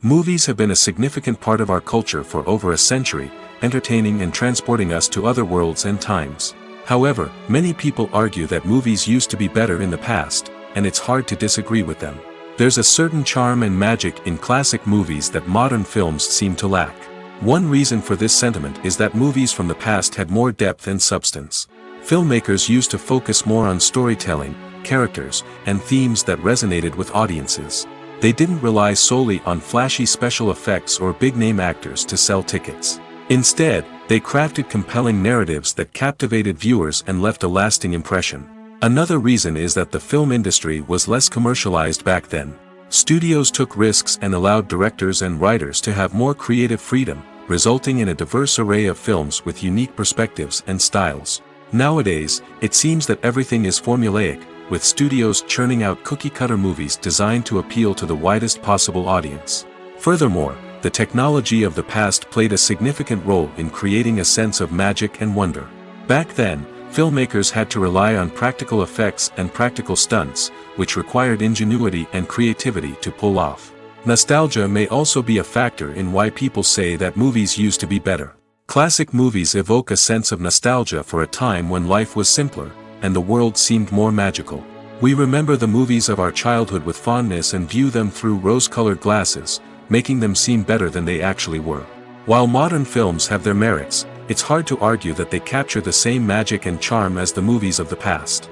Movies have been a significant part of our culture for over a century, entertaining and transporting us to other worlds and times. However, many people argue that movies used to be better in the past, and it's hard to disagree with them. There's a certain charm and magic in classic movies that modern films seem to lack. One reason for this sentiment is that movies from the past had more depth and substance. Filmmakers used to focus more on storytelling, characters, and themes that resonated with audiences. They didn't rely solely on flashy special effects or big-name actors to sell tickets. Instead, they crafted compelling narratives that captivated viewers and left a lasting impression. Another reason is that the film industry was less commercialized back then. Studios took risks and allowed directors and writers to have more creative freedom, resulting in a diverse array of films with unique perspectives and styles. Nowadays, it seems that everything is formulaic, with studios churning out cookie-cutter movies designed to appeal to the widest possible audience. Furthermore, the technology of the past played a significant role in creating a sense of magic and wonder. Back then, filmmakers had to rely on practical effects and practical stunts, which required ingenuity and creativity to pull off. Nostalgia may also be a factor in why people say that movies used to be better. Classic movies evoke a sense of nostalgia for a time when life was simpler, and the world seemed more magical. We remember the movies of our childhood with fondness and view them through rose-colored glasses, making them seem better than they actually were. While modern films have their merits, it's hard to argue that they capture the same magic and charm as the movies of the past.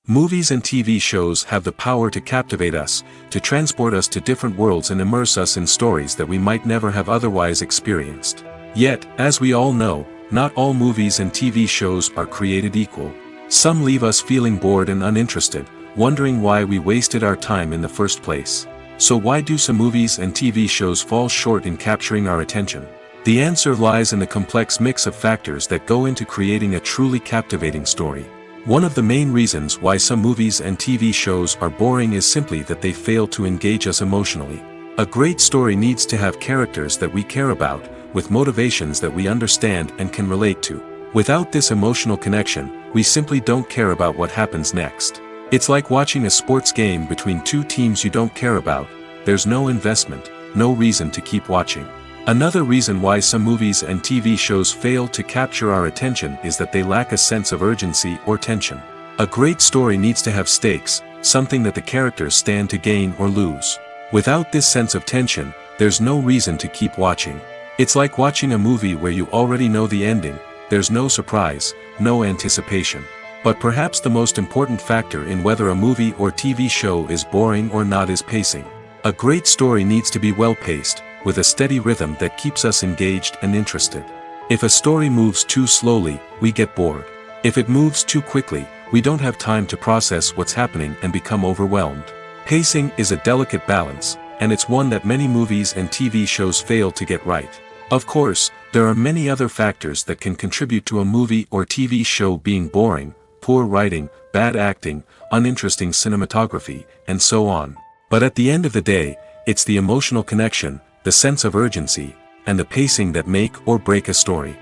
Movies and TV shows have the power to captivate us, to transport us to different worlds and immerse us in stories that we might never have otherwise experienced. Yet, as we all know, not all movies and TV shows are created equal. Some leave us feeling bored and uninterested, wondering why we wasted our time in the first place. So why do some movies and TV shows fall short in capturing our attention? The answer lies in the complex mix of factors that go into creating a truly captivating story. One of the main reasons why some movies and TV shows are boring is simply that they fail to engage us emotionally. A great story needs to have characters that we care about, with motivations that we understand and can relate to. Without this emotional connection, we simply don't care about what happens next. It's like watching a sports game between two teams you don't care about. There's no investment, no reason to keep watching. Another reason why some movies and TV shows fail to capture our attention is that they lack a sense of urgency or tension. A great story needs to have stakes, something that the characters stand to gain or lose. Without this sense of tension, there's no reason to keep watching. It's like watching a movie where you already know the ending. There's no surprise, no anticipation. But perhaps the most important factor in whether a movie or TV show is boring or not is pacing. A great story needs to be well-paced, with a steady rhythm that keeps us engaged and interested. If a story moves too slowly, we get bored. If it moves too quickly, we don't have time to process what's happening and become overwhelmed. Pacing is a delicate balance, and it's one that many movies and TV shows fail to get right. Of course, there are many other factors that can contribute to a movie or TV show being boring: poor writing, bad acting, uninteresting cinematography, and so on. But at the end of the day, it's the emotional connection, the sense of urgency, and the pacing that make or break a story.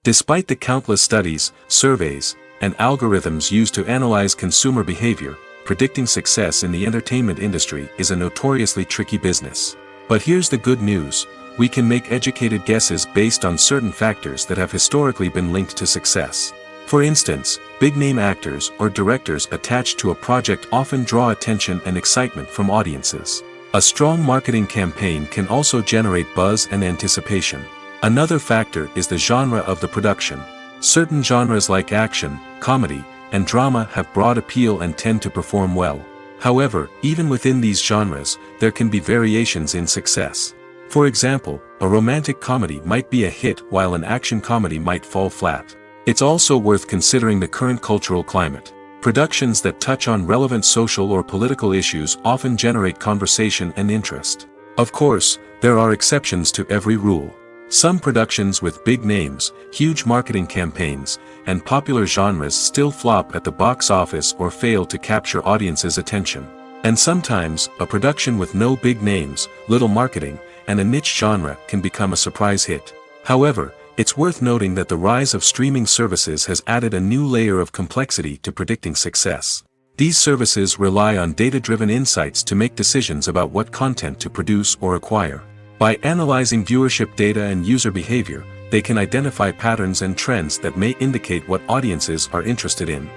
Despite the countless studies, surveys, and algorithms used to analyze consumer behavior, predicting success in the entertainment industry is a notoriously tricky business. But here's the good news: we can make educated guesses based on certain factors that have historically been linked to success. For instance, big-name actors or directors attached to a project often draw attention and excitement from audiences. A strong marketing campaign can also generate buzz and anticipation. Another factor is the genre of the production. Certain genres like action, comedy, and drama have broad appeal and tend to perform well. However, even within these genres, there can be variations in success. For example, a romantic comedy might be a hit while an action comedy might fall flat. It's also worth considering the current cultural climate. Productions that touch on relevant social or political issues often generate conversation and interest. Of course, there are exceptions to every rule. Some productions with big names, huge marketing campaigns, and popular genres still flop at the box office or fail to capture audiences' attention. And sometimes, a production with no big names, little marketing, and a niche genre can become a surprise hit. However, it's worth noting that the rise of streaming services has added a new layer of complexity to predicting success. These services rely on data-driven insights to make decisions about what content to produce or acquire. By analyzing viewership data and user behavior, they can identify patterns and trends that may indicate what audiences are interested in.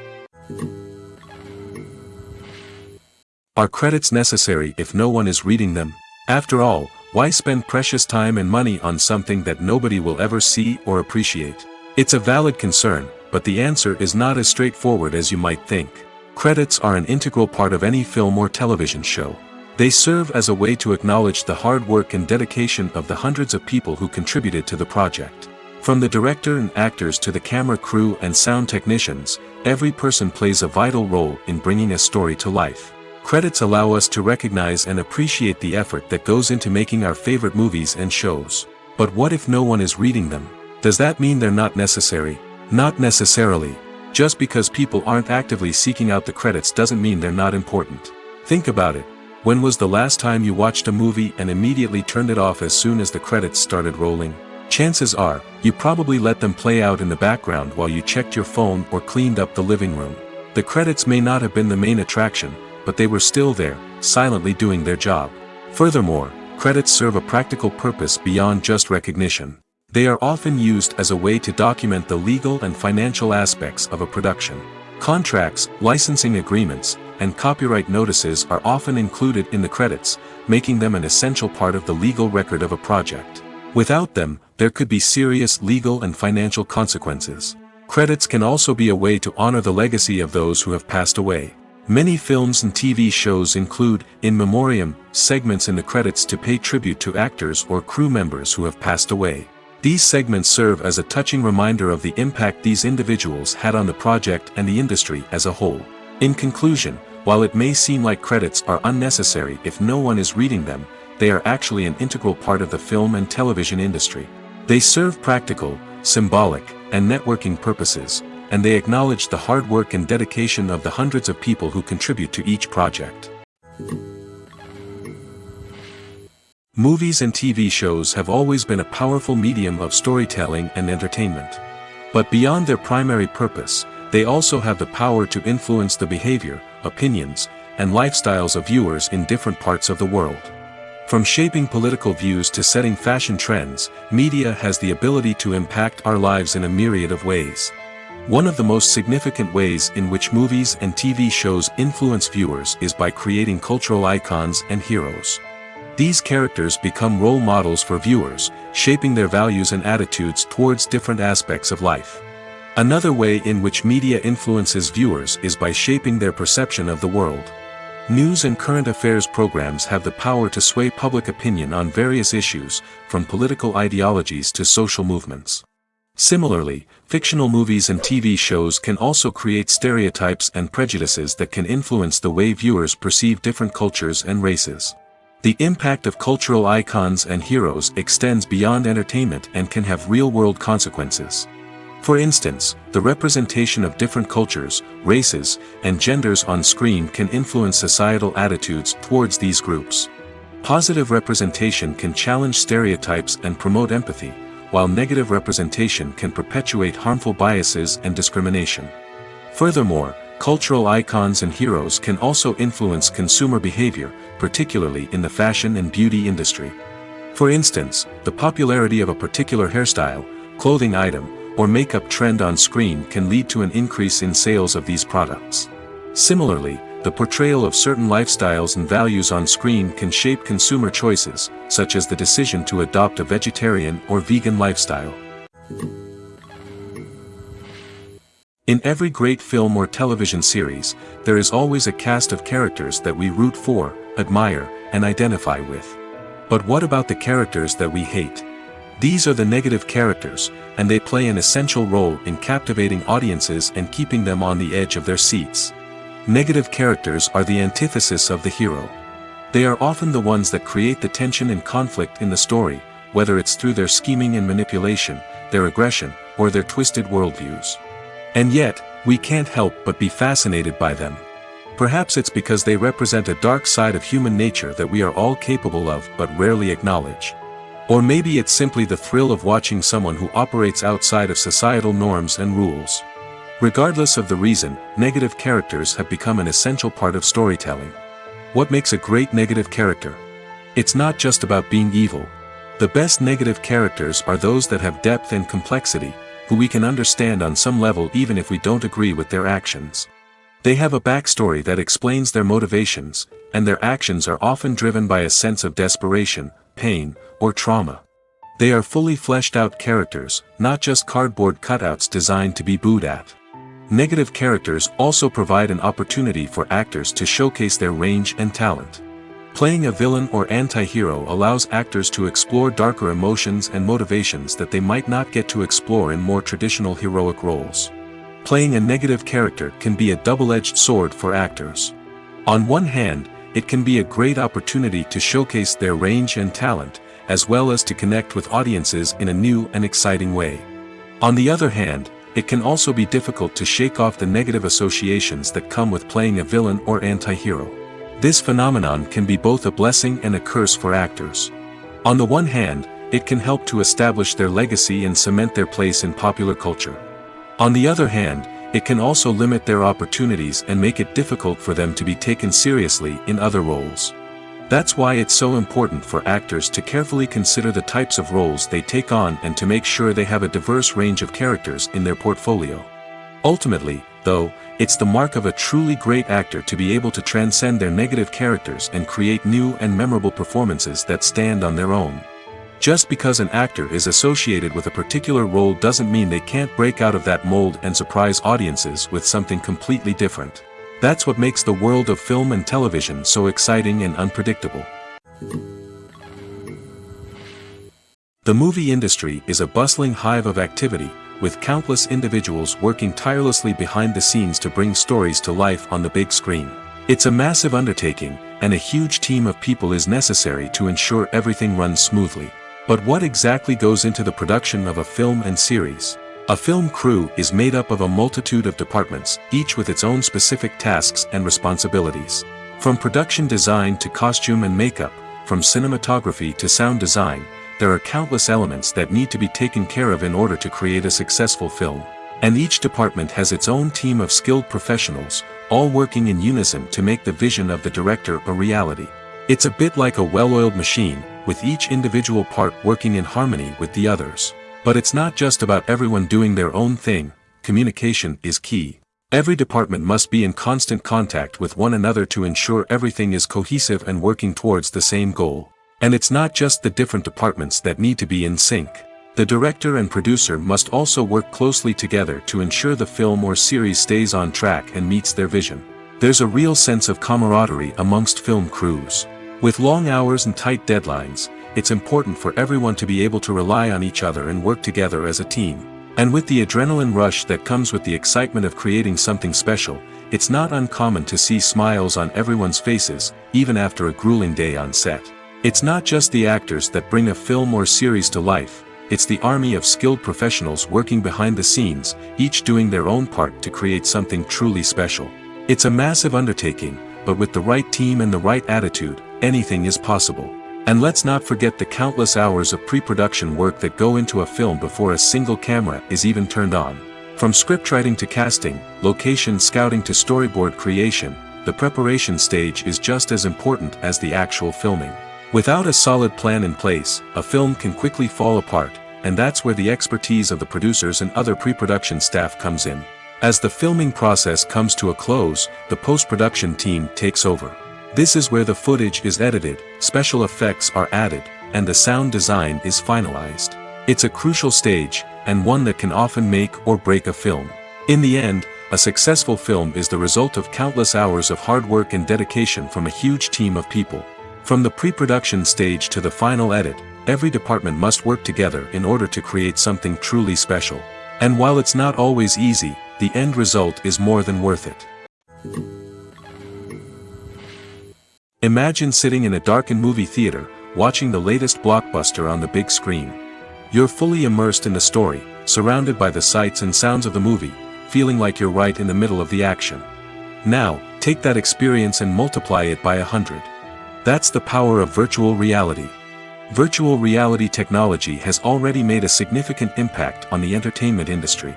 Are credits necessary if no one is reading them? After all, why spend precious time and money on something that nobody will ever see or appreciate? It's a valid concern, but the answer is not as straightforward as you might think. Credits are an integral part of any film or television show. They serve as a way to acknowledge the hard work and dedication of the hundreds of people who contributed to the project. From the director and actors to the camera crew and sound technicians, every person plays a vital role in bringing a story to life. Credits allow us to recognize and appreciate the effort that goes into making our favorite movies and shows. But what if no one is reading them? Does that mean they're not necessary? Not necessarily. Just because people aren't actively seeking out the credits doesn't mean they're not important. Think about it. When was the last time you watched a movie and immediately turned it off as soon as the credits started rolling? Chances are, you probably let them play out in the background while you checked your phone or cleaned up the living room. The credits may not have been the main attraction, but they were still there, silently doing their job. Furthermore, credits serve a practical purpose beyond just recognition. They are often used as a way to document the legal and financial aspects of a production. Contracts, licensing agreements, and copyright notices are often included in the credits, making them an essential part of the legal record of a project. Without them, there could be serious legal and financial consequences. Credits can also be a way to honor the legacy of those who have passed away. Many films and TV shows include, in memoriam, segments in the credits to pay tribute to actors or crew members who have passed away. These segments serve as a touching reminder of the impact these individuals had on the project and the industry as a whole. In conclusion, while it may seem like credits are unnecessary if no one is reading them, they are actually an integral part of the film and television industry. They serve practical, symbolic, and networking purposes, and they acknowledge the hard work and dedication of the hundreds of people who contribute to each project. Movies and TV shows have always been a powerful medium of storytelling and entertainment. But beyond their primary purpose, they also have the power to influence the behavior, opinions, and lifestyles of viewers in different parts of the world. From shaping political views to setting fashion trends, media has the ability to impact our lives in a myriad of ways. One of the most significant ways in which movies and TV shows influence viewers is by creating cultural icons and heroes. These characters become role models for viewers, shaping their values and attitudes towards different aspects of life. Another way in which media influences viewers is by shaping their perception of the world. News and current affairs programs have the power to sway public opinion on various issues, from political ideologies to social movements. Similarly, fictional movies and TV shows can also create stereotypes and prejudices that can influence the way viewers perceive different cultures and races. The impact of cultural icons and heroes extends beyond entertainment and can have real-world consequences. For instance, the representation of different cultures, races, and genders on screen can influence societal attitudes towards these groups. Positive representation can challenge stereotypes and promote empathy, while negative representation can perpetuate harmful biases and discrimination. Furthermore, cultural icons and heroes can also influence consumer behavior, particularly in the fashion and beauty industry. For instance, the popularity of a particular hairstyle, clothing item, or makeup trend on screen can lead to an increase in sales of these products. Similarly, the portrayal of certain lifestyles and values on screen can shape consumer choices, such as the decision to adopt a vegetarian or vegan lifestyle. In every great film or television series, there is always a cast of characters that we root for, admire, and identify with. But what about the characters that we hate? These are the negative characters, and they play an essential role in captivating audiences and keeping them on the edge of their seats. Negative characters are the antithesis of the hero. They are often the ones that create the tension and conflict in the story, whether it's through their scheming and manipulation, their aggression, or their twisted worldviews. And yet, we can't help but be fascinated by them. Perhaps it's because they represent a dark side of human nature that we are all capable of but rarely acknowledge. Or maybe it's simply the thrill of watching someone who operates outside of societal norms and rules. Regardless of the reason, negative characters have become an essential part of storytelling. What makes a great negative character? It's not just about being evil. The best negative characters are those that have depth and complexity, who we can understand on some level even if we don't agree with their actions. They have a backstory that explains their motivations, and their actions are often driven by a sense of desperation, pain, or trauma. They are fully fleshed out characters, not just cardboard cutouts designed to be booed at. Negative characters also provide an opportunity for actors to showcase their range and talent. Playing a villain or anti-hero allows actors to explore darker emotions and motivations that they might not get to explore in more traditional heroic roles. Playing a negative character can be a double-edged sword for actors. On one hand, it can be a great opportunity to showcase their range and talent, as well as to connect with audiences in a new and exciting way. On the other hand, it can also be difficult to shake off the negative associations that come with playing a villain or anti-hero. This phenomenon can be both a blessing and a curse for actors. On the one hand, it can help to establish their legacy and cement their place in popular culture. On the other hand, it can also limit their opportunities and make it difficult for them to be taken seriously in other roles. That's why it's so important for actors to carefully consider the types of roles they take on and to make sure they have a diverse range of characters in their portfolio. Ultimately, though, it's the mark of a truly great actor to be able to transcend their negative characters and create new and memorable performances that stand on their own. Just because an actor is associated with a particular role doesn't mean they can't break out of that mold and surprise audiences with something completely different. That's what makes the world of film and television so exciting and unpredictable. The movie industry is a bustling hive of activity, with countless individuals working tirelessly behind the scenes to bring stories to life on the big screen. It's a massive undertaking, and a huge team of people is necessary to ensure everything runs smoothly. But what exactly goes into the production of a film and series? A film crew is made up of a multitude of departments, each with its own specific tasks and responsibilities. From production design to costume and makeup, from cinematography to sound design, there are countless elements that need to be taken care of in order to create a successful film. And each department has its own team of skilled professionals, all working in unison to make the vision of the director a reality. It's a bit like a well-oiled machine, with each individual part working in harmony with the others. But it's not just about everyone doing their own thing. Communication is key. Every department must be in constant contact with one another to ensure everything is cohesive and working towards the same goal. And it's not just the different departments that need to be in sync. The director and producer must also work closely together to ensure the film or series stays on track and meets their vision. There's a real sense of camaraderie amongst film crews. With long hours and tight deadlines, it's important for everyone to be able to rely on each other and work together as a team. And with the adrenaline rush that comes with the excitement of creating something special, it's not uncommon to see smiles on everyone's faces, even after a grueling day on set. It's not just the actors that bring a film or series to life, it's the army of skilled professionals working behind the scenes, each doing their own part to create something truly special. It's a massive undertaking, but with the right team and the right attitude, anything is possible. And let's not forget the countless hours of pre-production work that go into a film before a single camera is even turned on. From scriptwriting to casting, location scouting to storyboard creation, the preparation stage is just as important as the actual filming. Without a solid plan in place, a film can quickly fall apart, and that's where the expertise of the producers and other pre-production staff comes in. As the filming process comes to a close, the post-production team takes over. This is where the footage is edited, special effects are added, and the sound design is finalized. It's a crucial stage, and one that can often make or break a film. In the end, a successful film is the result of countless hours of hard work and dedication from a huge team of people. From the pre-production stage to the final edit, every department must work together in order to create something truly special. And while it's not always easy, the end result is more than worth it. Imagine sitting in a darkened movie theater, watching the latest blockbuster on the big screen. You're fully immersed in the story, surrounded by the sights and sounds of the movie, feeling like you're right in the middle of the action. Now, take that experience and multiply it by 100. That's the power of virtual reality. Virtual reality technology has already made a significant impact on the entertainment industry.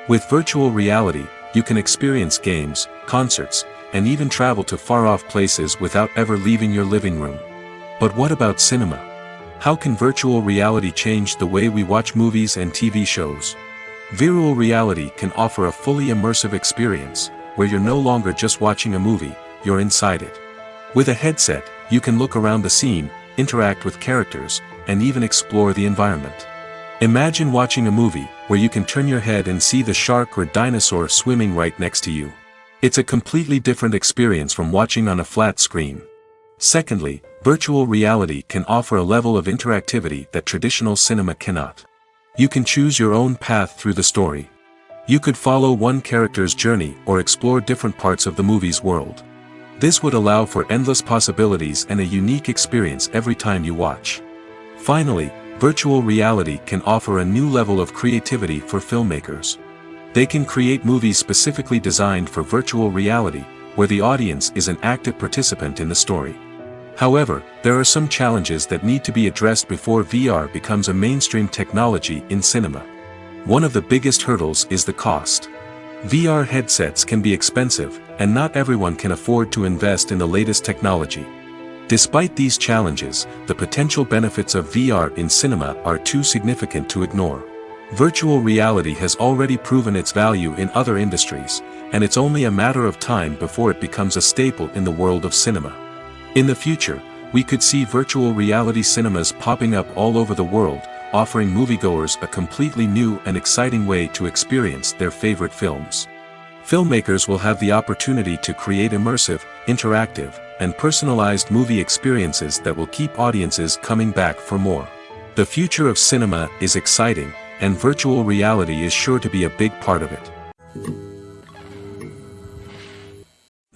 With virtual reality, you can experience games, concerts, and even travel to far-off places without ever leaving your living room. But what about cinema? How can virtual reality change the way we watch movies and TV shows? Virtual reality can offer a fully immersive experience, where you're no longer just watching a movie, you're inside it. With a headset, you can look around the scene, interact with characters, and even explore the environment. Imagine watching a movie where you can turn your head and see the shark or dinosaur swimming right next to you. It's a completely different experience from watching on a flat screen. Secondly, virtual reality can offer a level of interactivity that traditional cinema cannot. You can choose your own path through the story. You could follow one character's journey or explore different parts of the movie's world. This would allow for endless possibilities and a unique experience every time you watch. Finally, virtual reality can offer a new level of creativity for filmmakers. They can create movies specifically designed for virtual reality, where the audience is an active participant in the story. However, there are some challenges that need to be addressed before VR becomes a mainstream technology in cinema. One of the biggest hurdles is the cost. VR headsets can be expensive, and not everyone can afford to invest in the latest technology. Despite these challenges, the potential benefits of VR in cinema are too significant to ignore. Virtual reality has already proven its value in other industries, and it's only a matter of time before it becomes a staple in the world of cinema. In the future, we could see virtual reality cinemas popping up all over the world, offering moviegoers a completely new and exciting way to experience their favorite films. Filmmakers will have the opportunity to create immersive, interactive, and personalized movie experiences that will keep audiences coming back for more. The future of cinema is exciting, and virtual reality is sure to be a big part of it.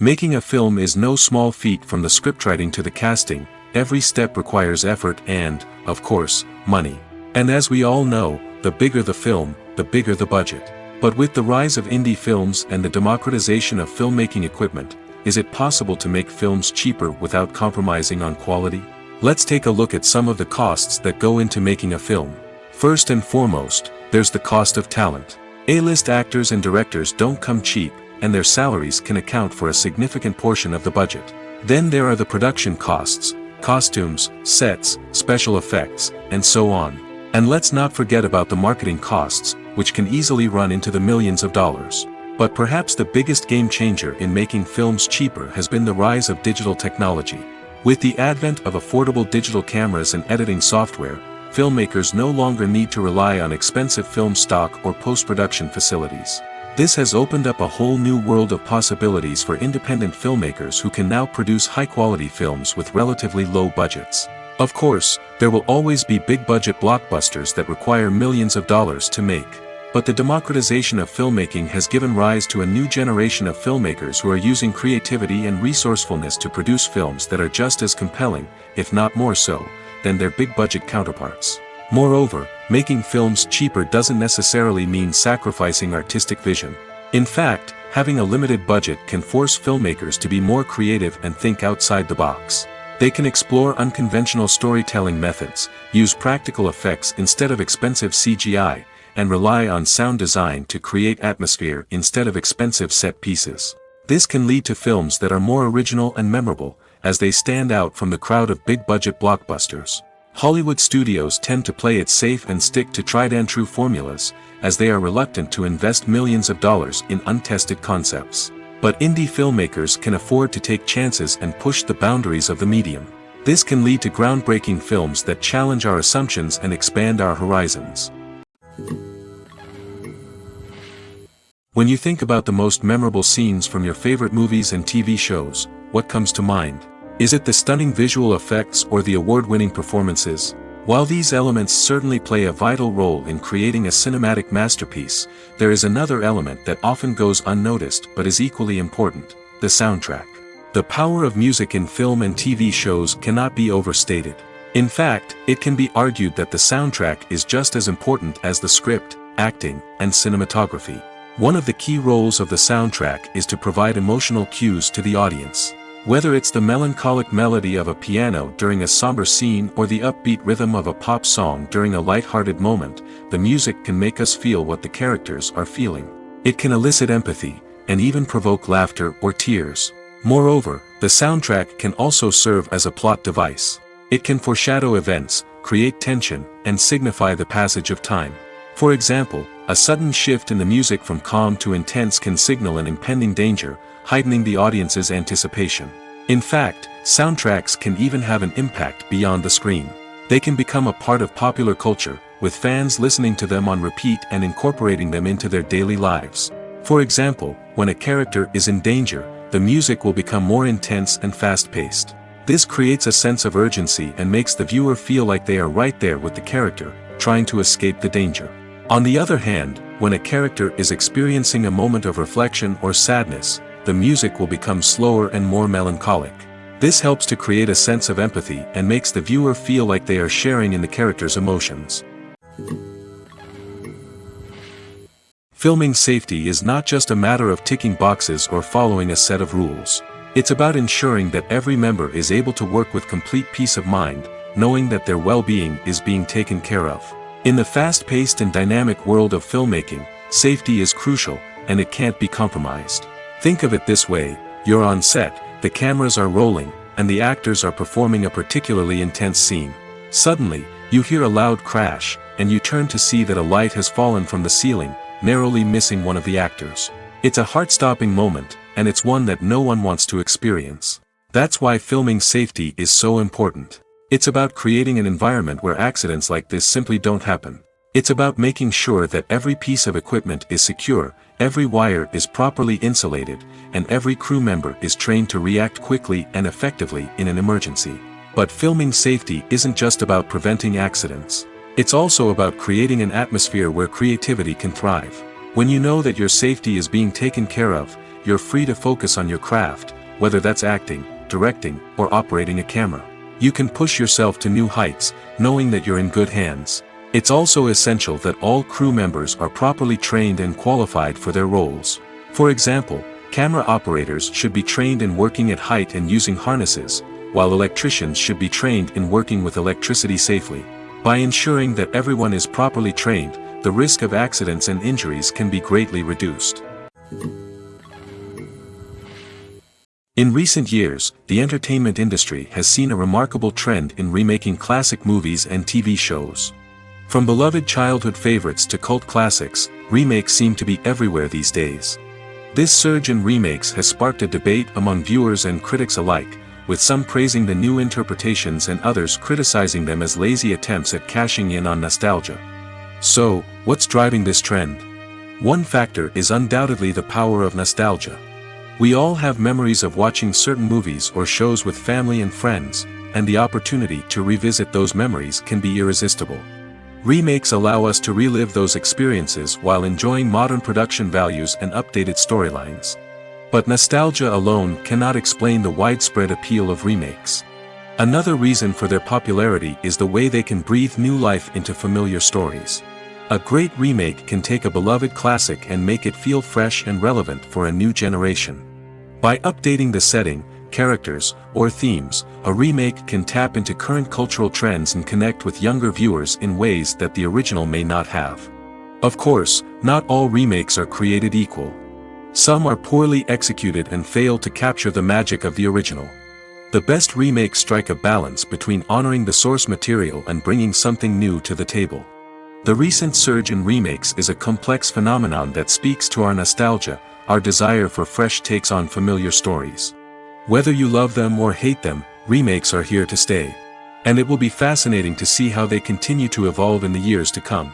Making a film is no small feat. From the scriptwriting to the casting, every step requires effort and, of course, money. And as we all know, the bigger the film, the bigger the budget. But with the rise of indie films and the democratization of filmmaking equipment, is it possible to make films cheaper without compromising on quality? Let's take a look at some of the costs that go into making a film. First and foremost, there's the cost of talent. A-list actors and directors don't come cheap, and their salaries can account for a significant portion of the budget. Then there are the production costs, costumes, sets, special effects, and so on. And let's not forget about the marketing costs, which can easily run into the millions of dollars. But perhaps the biggest game changer in making films cheaper has been the rise of digital technology. With the advent of affordable digital cameras and editing software, filmmakers no longer need to rely on expensive film stock or post-production facilities. This has opened up a whole new world of possibilities for independent filmmakers who can now produce high-quality films with relatively low budgets. Of course, there will always be big-budget blockbusters that require millions of dollars to make. But the democratization of filmmaking has given rise to a new generation of filmmakers who are using creativity and resourcefulness to produce films that are just as compelling, if not more so, than their big-budget counterparts. Moreover, making films cheaper doesn't necessarily mean sacrificing artistic vision. In fact, having a limited budget can force filmmakers to be more creative and think outside the box. They can explore unconventional storytelling methods, use practical effects instead of expensive CGI, and rely on sound design to create atmosphere instead of expensive set pieces. This can lead to films that are more original and memorable, as they stand out from the crowd of big-budget blockbusters. Hollywood studios tend to play it safe and stick to tried-and-true formulas, as they are reluctant to invest millions of dollars in untested concepts. But indie filmmakers can afford to take chances and push the boundaries of the medium. This can lead to groundbreaking films that challenge our assumptions and expand our horizons. When you think about the most memorable scenes from your favorite movies and TV shows, what comes to mind? Is it the stunning visual effects or the award-winning performances? While these elements certainly play a vital role in creating a cinematic masterpiece, there is another element that often goes unnoticed but is equally important: the soundtrack. The power of music in film and TV shows cannot be overstated. In fact, it can be argued that the soundtrack is just as important as the script, acting, and cinematography. One of the key roles of the soundtrack is to provide emotional cues to the audience. Whether it's the melancholic melody of a piano during a somber scene or the upbeat rhythm of a pop song during a light-hearted moment, the music can make us feel what the characters are feeling. It can elicit empathy, and even provoke laughter or tears. Moreover, the soundtrack can also serve as a plot device. It can foreshadow events, create tension, and signify the passage of time. For example, a sudden shift in the music from calm to intense can signal an impending danger, heightening the audience's anticipation. In fact, soundtracks can even have an impact beyond the screen. They can become a part of popular culture, with fans listening to them on repeat and incorporating them into their daily lives. For example, when a character is in danger, the music will become more intense and fast-paced. This creates a sense of urgency and makes the viewer feel like they are right there with the character, trying to escape the danger. On the other hand, when a character is experiencing a moment of reflection or sadness, the music will become slower and more melancholic. This helps to create a sense of empathy and makes the viewer feel like they are sharing in the character's emotions. Filming safety is not just a matter of ticking boxes or following a set of rules. It's about ensuring that every member is able to work with complete peace of mind, knowing that their well-being is being taken care of. In the fast-paced and dynamic world of filmmaking, safety is crucial, and it can't be compromised. Think of it this way: you're on set, the cameras are rolling, and the actors are performing a particularly intense scene. Suddenly, you hear a loud crash, and you turn to see that a light has fallen from the ceiling, narrowly missing one of the actors. It's a heart-stopping moment, and it's one that no one wants to experience. That's why filming safety is so important. It's about creating an environment where accidents like this simply don't happen. It's about making sure that every piece of equipment is secure, every wire is properly insulated, and every crew member is trained to react quickly and effectively in an emergency. But filming safety isn't just about preventing accidents. It's also about creating an atmosphere where creativity can thrive. When you know that your safety is being taken care of, you're free to focus on your craft, whether that's acting, directing, or operating a camera. You can push yourself to new heights, knowing that you're in good hands. It's also essential that all crew members are properly trained and qualified for their roles. For example, camera operators should be trained in working at height and using harnesses, while electricians should be trained in working with electricity safely. By ensuring that everyone is properly trained, the risk of accidents and injuries can be greatly reduced. In recent years, the entertainment industry has seen a remarkable trend in remaking classic movies and TV shows. From beloved childhood favorites to cult classics, remakes seem to be everywhere these days. This surge in remakes has sparked a debate among viewers and critics alike, with some praising the new interpretations and others criticizing them as lazy attempts at cashing in on nostalgia. So, what's driving this trend? One factor is undoubtedly the power of nostalgia. We all have memories of watching certain movies or shows with family and friends, and the opportunity to revisit those memories can be irresistible. Remakes allow us to relive those experiences while enjoying modern production values and updated storylines. But nostalgia alone cannot explain the widespread appeal of remakes. Another reason for their popularity is the way they can breathe new life into familiar stories. A great remake can take a beloved classic and make it feel fresh and relevant for a new generation. By updating the setting, characters, or themes, a remake can tap into current cultural trends and connect with younger viewers in ways that the original may not have. Of course, not all remakes are created equal. Some are poorly executed and fail to capture the magic of the original. The best remakes strike a balance between honoring the source material and bringing something new to the table. The recent surge in remakes is a complex phenomenon that speaks to our nostalgia, our desire for fresh takes on familiar stories. Whether you love them or hate them, remakes are here to stay. And it will be fascinating to see how they continue to evolve in the years to come.